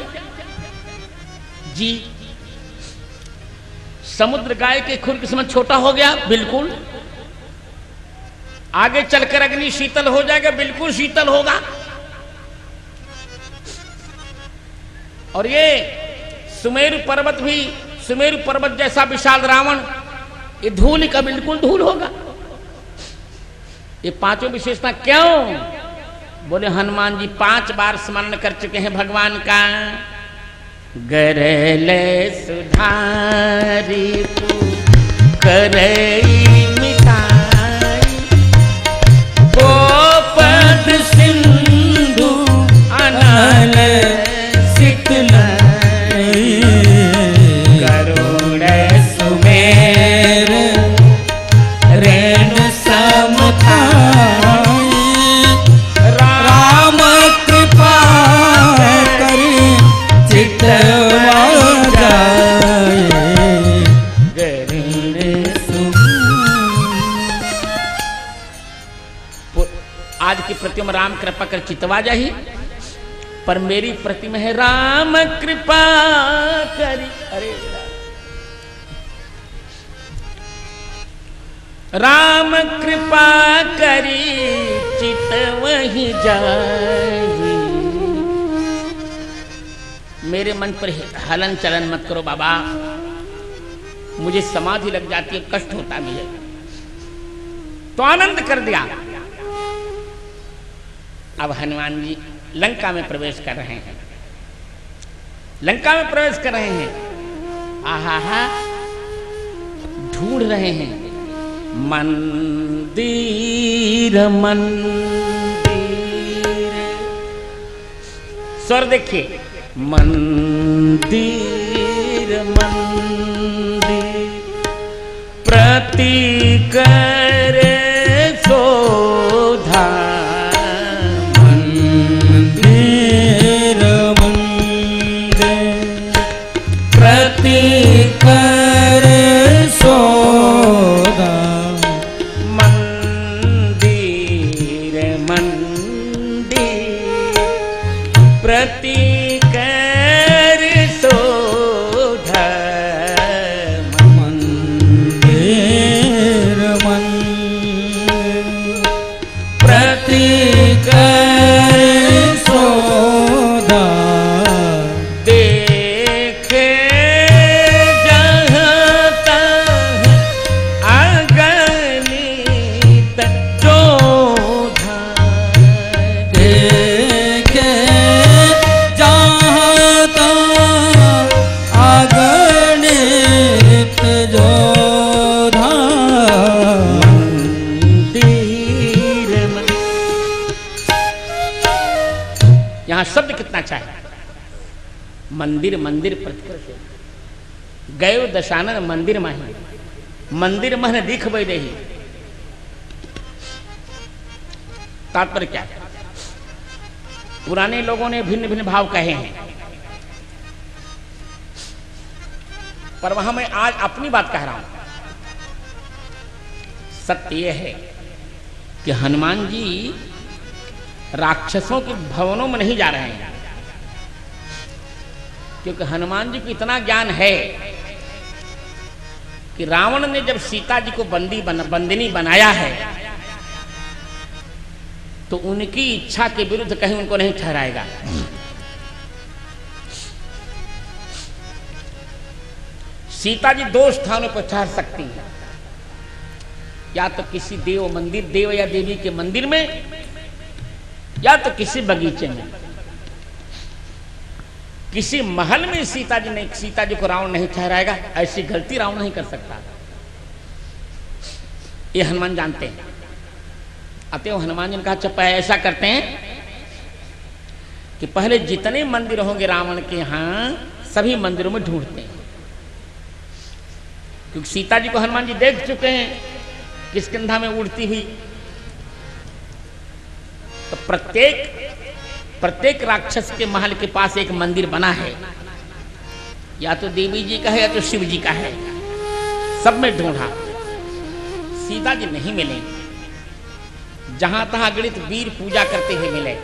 जी। समुद्र गाय के खुर के समान छोटा हो गया, बिल्कुल। आगे चलकर अग्नि शीतल हो जाएगा, बिल्कुल शीतल होगा। और ये सुमेरु पर्वत भी, सुमेरु पर्वत जैसा विशाल रावण, ये धूल का बिल्कुल धूल होगा। ये पांचों विशेषता क्यों? बोले हनुमान जी 5 बार स्मरण कर चुके हैं भगवान का। गरले सुधारी करई मिठाई, गोपद सिंधु अनल सितलाई, करुण सुमेर रेण समथाई, राम कृपा करी चितवा जाए, गरुण आज की प्रतिमा राम कृपा कर चितवा जाही, पर मेरी प्रतिमा है राम कृपा करी। अरे राम कृपा करी चित वही जाई। मेरे मन पर हलन चलन मत करो बाबा, मुझे समाधि लग जाती है, कष्ट होता भी है। तो आनंद कर दिया। अब हनुमान जी लंका में प्रवेश कर रहे हैं, लंका में प्रवेश कर रहे हैं। आहा, ढूंढ रहे हैं मंदिर मंदिर। स्वर देखिए, मंदिर मंदिर प्रति करे शोधा, मंदिर मंदिर प्रति करे शोधा, मंदिर मंदिर प्रति कर शोधा, मंदिर मंदिर प्रति कर शोधा, देखे जहाँ तहाँ अगणित जोधा, देखे जहाँ तहाँ अगणित जोधा, मंदिर यहाँ शब्द कितना अच्छा है। मंदिर मंदिर प्रतिकृत गयो दशानन मंदिर माही, मंदिर मन दिख बई रही। तात्पर्य क्या है? पुराने लोगों ने भिन्न भिन्न भाव कहे हैं, पर वहां मैं आज अपनी बात कह रहा हूं। सत्य यह है कि हनुमान जी राक्षसों के भवनों में नहीं जा रहे हैं, क्योंकि हनुमान जी को इतना ज्ञान है कि रावण ने जब सीता जी को बंदिनी बनाया है तो उनकी इच्छा के विरुद्ध कहीं उनको नहीं ठहराएगा। सीता जी 2 स्थानों पर ठहर सकती हैं, या तो किसी देव मंदिर, देव या देवी के मंदिर में, या तो किसी बगीचे में। किसी महल में सीता जी को रावण नहीं ठहराएगा। ऐसी गलती रावण नहीं कर सकता, ये हनुमान जानते हैं। अतएव हनुमान जी ने कहा अच्छा ऐसा करते हैं कि पहले जितने मंदिर होंगे रावण के यहाँ, सभी मंदिरों में ढूंढते हैं, क्योंकि सीता जी को हनुमान जी देख चुके हैं किष्किंधा में उड़ती हुई। तो प्रत्येक राक्षस के महल के पास एक मंदिर बना है, या तो देवी जी का है या तो शिव जी का है। सब में ढूंढा, सीता जी नहीं मिले। जहां तहां गणित वीर पूजा करते हुए मिले।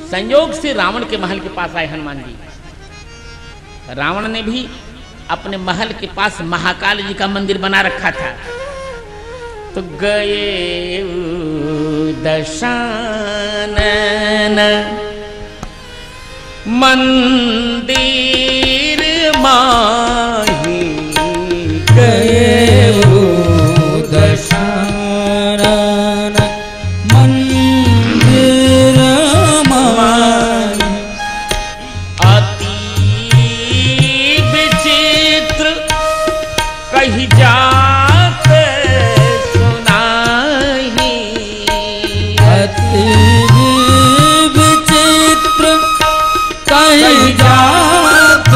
संयोग से रावण के महल के पास आए हनुमान जी। रावण ने भी अपने महल के पास महाकाल जी का मंदिर बना रखा था। तो गए दशानन मंदिर माही गए दशानन मंदिर माही। अति विचित्र कही जात सुनाई। अति विचित्र कही जात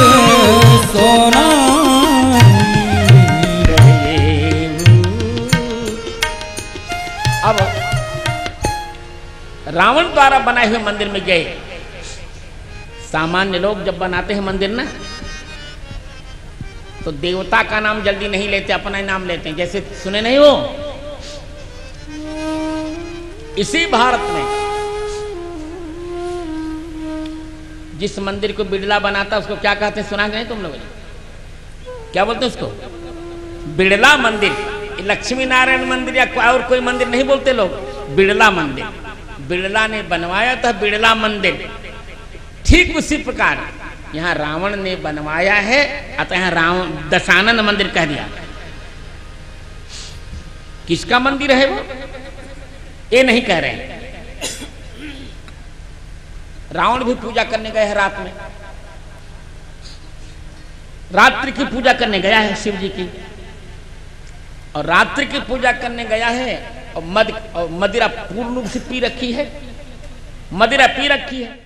सुनाई। अब रावण द्वारा बनाए हुए मंदिर में गए। सामान्य लोग जब बनाते हैं मंदिर ना, तो देवता का नाम जल्दी नहीं लेते, अपना ही नाम लेते हैं। जैसे सुने नहीं हो, इसी भारत में जिस मंदिर को बिड़ला बनाता उसको क्या कहते हैं, सुना नहीं तुम लोग? क्या बोलते हैं उसको? बिड़ला मंदिर। लक्ष्मी नारायण मंदिर या और कोई मंदिर नहीं बोलते लोग, बिड़ला मंदिर। बिड़ला ने बनवाया था बिड़ला मंदिर। ठीक उसी प्रकार यहाँ रावण ने बनवाया है, अतः यहाँ रावण दशानन मंदिर कह दिया। किसका मंदिर है वो, ये नहीं कह रहे। रावण भी पूजा करने गए हैं रात में, रात्रि की पूजा करने गया है शिव जी की, और रात्रि की पूजा करने गया है और मदिरा पूर्ण रूप से पी रखी है, मदिरा पी रखी है।